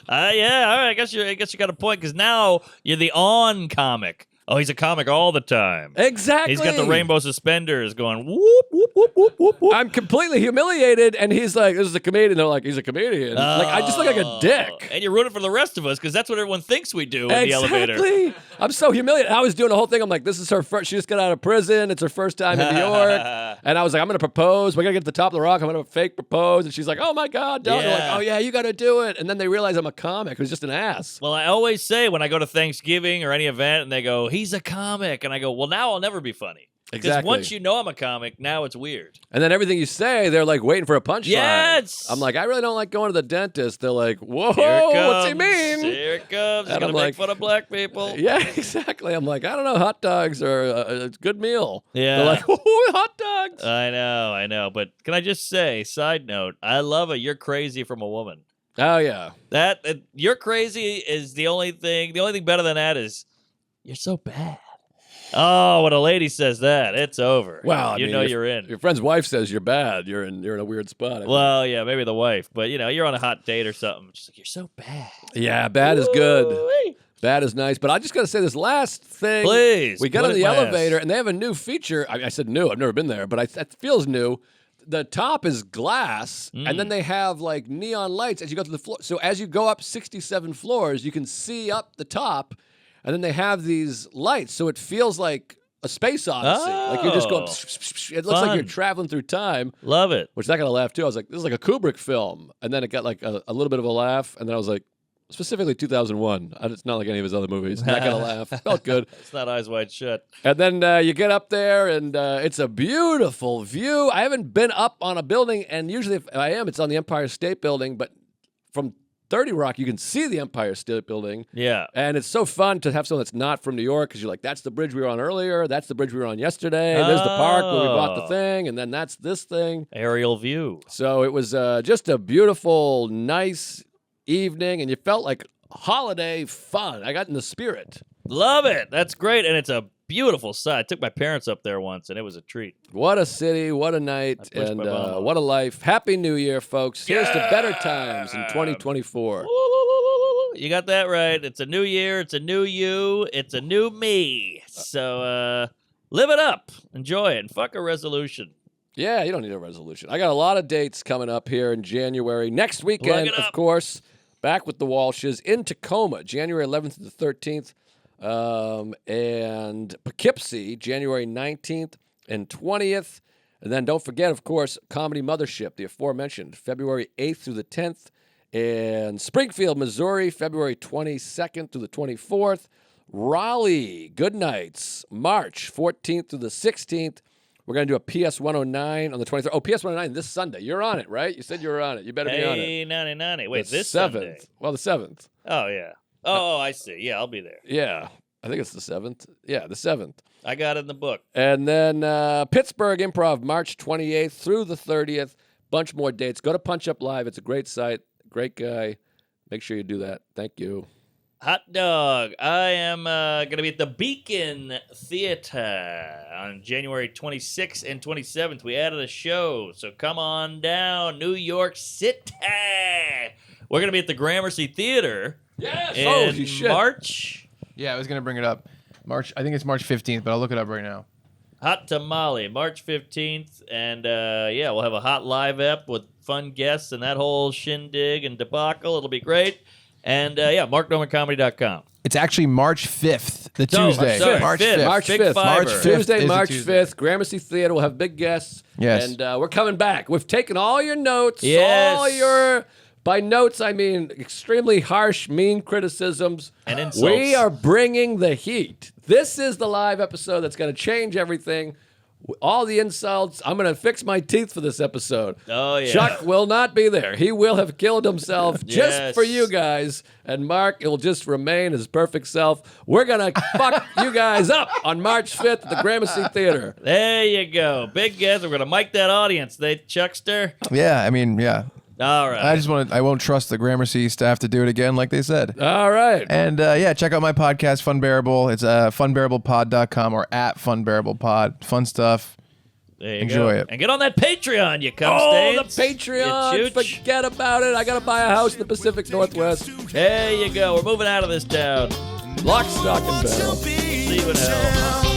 Yeah. All right. I guess you got a point because now you're the on comic. Oh, he's a comic all the time. Exactly. He's got the rainbow suspenders going whoop, whoop, whoop, whoop, whoop, whoop. I'm completely humiliated, and he's like, "This is a comedian." They're like, "He's a comedian." Like I just look like a dick. And you're rooting for the rest of us because that's what everyone thinks we do in the elevator. Exactly. I'm so humiliated. I was doing the whole thing. I'm like, this is her first. She just got out of prison. It's her first time in New York. And I was like, I'm going to propose. We're going to get to the top of the rock. I'm going to fake propose. And she's like, oh my God, don't. They're like, oh yeah, you got to do it. And then they realize I'm a comic who's just an ass. Well, I always say when I go to Thanksgiving or any event and they go, he's a comic. And I go, well, now I'll never be funny. Because Exactly. once you know I'm a comic, now it's weird. And then everything you say, they're like waiting for a punchline. Yes. I'm like, I really don't like going to the dentist. They're like, whoa, Here it comes. what's he mean? Here it comes. He's And going I'm to make like, fun of black people. Yeah, exactly. I'm like, I don't know. Hot dogs are a good meal. Yeah. They're like, whoo, hot dogs. I know. But can I just say, side note, I love a you're crazy from a woman. Oh, yeah. That you're crazy is the only thing better than that is you're so bad. Oh, when a lady says that, it's over. Well, I you mean, know you're in. Your friend's wife says you're bad. You're in a weird spot. I think. Well, yeah, maybe the wife, but you're on a hot date or something. She's like, you're so bad. Yeah, bad is good. Ooh-wee. Bad is nice. But I just got to say this last thing. Please. We got put on it the last. elevator, and they have a new feature. I said new. I've never been there, but it feels new. The top is glass, and then they have like neon lights as you go to the floor. So as you go up 67 floors, you can see up the top, and then they have these lights. So it feels like a space odyssey. Like you're just going, it looks like you're traveling through time. Love it. Which I got a laugh too. I was like, this is like a Kubrick film. And then it got like a little bit of a laugh. And then I was like, specifically 2001. It's not like any of his other movies. And I got a laugh. Felt good. It's not Eyes Wide Shut. And then you get up there and it's a beautiful view. I haven't been up on a building. And usually if I am, it's on the Empire State Building. But from 30 Rock, you can see the Empire State Building. Yeah. And it's so fun to have someone that's not from New York because you're like, that's the bridge we were on earlier. That's the bridge we were on yesterday. There's the park where we bought the thing. And then that's this thing. Aerial view. So it was just a beautiful, nice evening. And you felt like holiday fun. I got in the spirit. Love it. That's great. And it's a beautiful sight. I took my parents up there once, and it was a treat. What a city, what a night, and what a life. Happy New Year, folks. Here's to better times in 2024. You got that right. It's a new year. It's a new you. It's a new me. So live it up. Enjoy it. And fuck a resolution. Yeah, you don't need a resolution. I got a lot of dates coming up here in January. Next weekend, of course, back with the Walshes in Tacoma, January 11th to the 13th. And Poughkeepsie, January 19th and 20th. And then don't forget, of course, Comedy Mothership, the aforementioned, February 8th through the 10th. And Springfield, Missouri, February 22nd through the 24th. Raleigh, Good Nights, March 14th through the 16th. We're going to do a PS 109 on the 23rd. Oh, PS 109 this Sunday. You're on it, right? You said you were on it. You better be on it. Hey, 99. Wait, The this 7th. Sunday? Well, the 7th. Oh, yeah. Oh, I see. Yeah, I'll be there. Yeah. I think it's the 7th. Yeah, the 7th. I got it in the book. And then Pittsburgh Improv, March 28th through the 30th. Bunch more dates. Go to Punch Up Live. It's a great site. Great guy. Make sure you do that. Thank you. Hot dog. I am going to be at the Beacon Theater on January 26th and 27th. We added a show, so come on down. New York City. We're going to be at the Gramercy Theater. Yes. In Holy shit. March. Yeah, I was gonna bring it up. I think it's March 15th, but I'll look it up right now. Hot Tamale, March 15th. And, we'll have a hot live ep with fun guests and that whole shindig and debacle. It'll be great. And, marknormancomedy.com. It's actually March 5th, the Tuesday. sorry, March 5th. 5th. March Big 5th. fiver. March 5th. Tuesday, is a March Tuesday. 5th. Gramercy Theater. We'll have big guests. Yes. And we're coming back. We've taken all your notes, Yes. all your By notes, I mean extremely harsh, mean criticisms. And insults. We are bringing the heat. This is the live episode that's going to change everything. All the insults. I'm going to fix my teeth for this episode. Oh, yeah. Chuck will not be there. He will have killed himself just Yes. for you guys. And Mark will just remain his perfect self. We're going to fuck you guys up on March 5th at the Gramercy Theater. There you go. Big guess. We're going to mic that audience. They Chuckster. Yeah, I mean, yeah. All right. I won't trust the Gramercy staff to do it again, like they said. All right. And yeah, check out my podcast, Fun Bearable. It's funbearablepod.com or at funbearablepod. Fun stuff. There you Enjoy go. it. And get on that Patreon, you cum Oh, the stains. Patreon. You chooch. Forget about it. I got to buy a house in the Pacific Northwest. There you go. We're moving out of this town. Lock, stock, and barrel. See you in hell.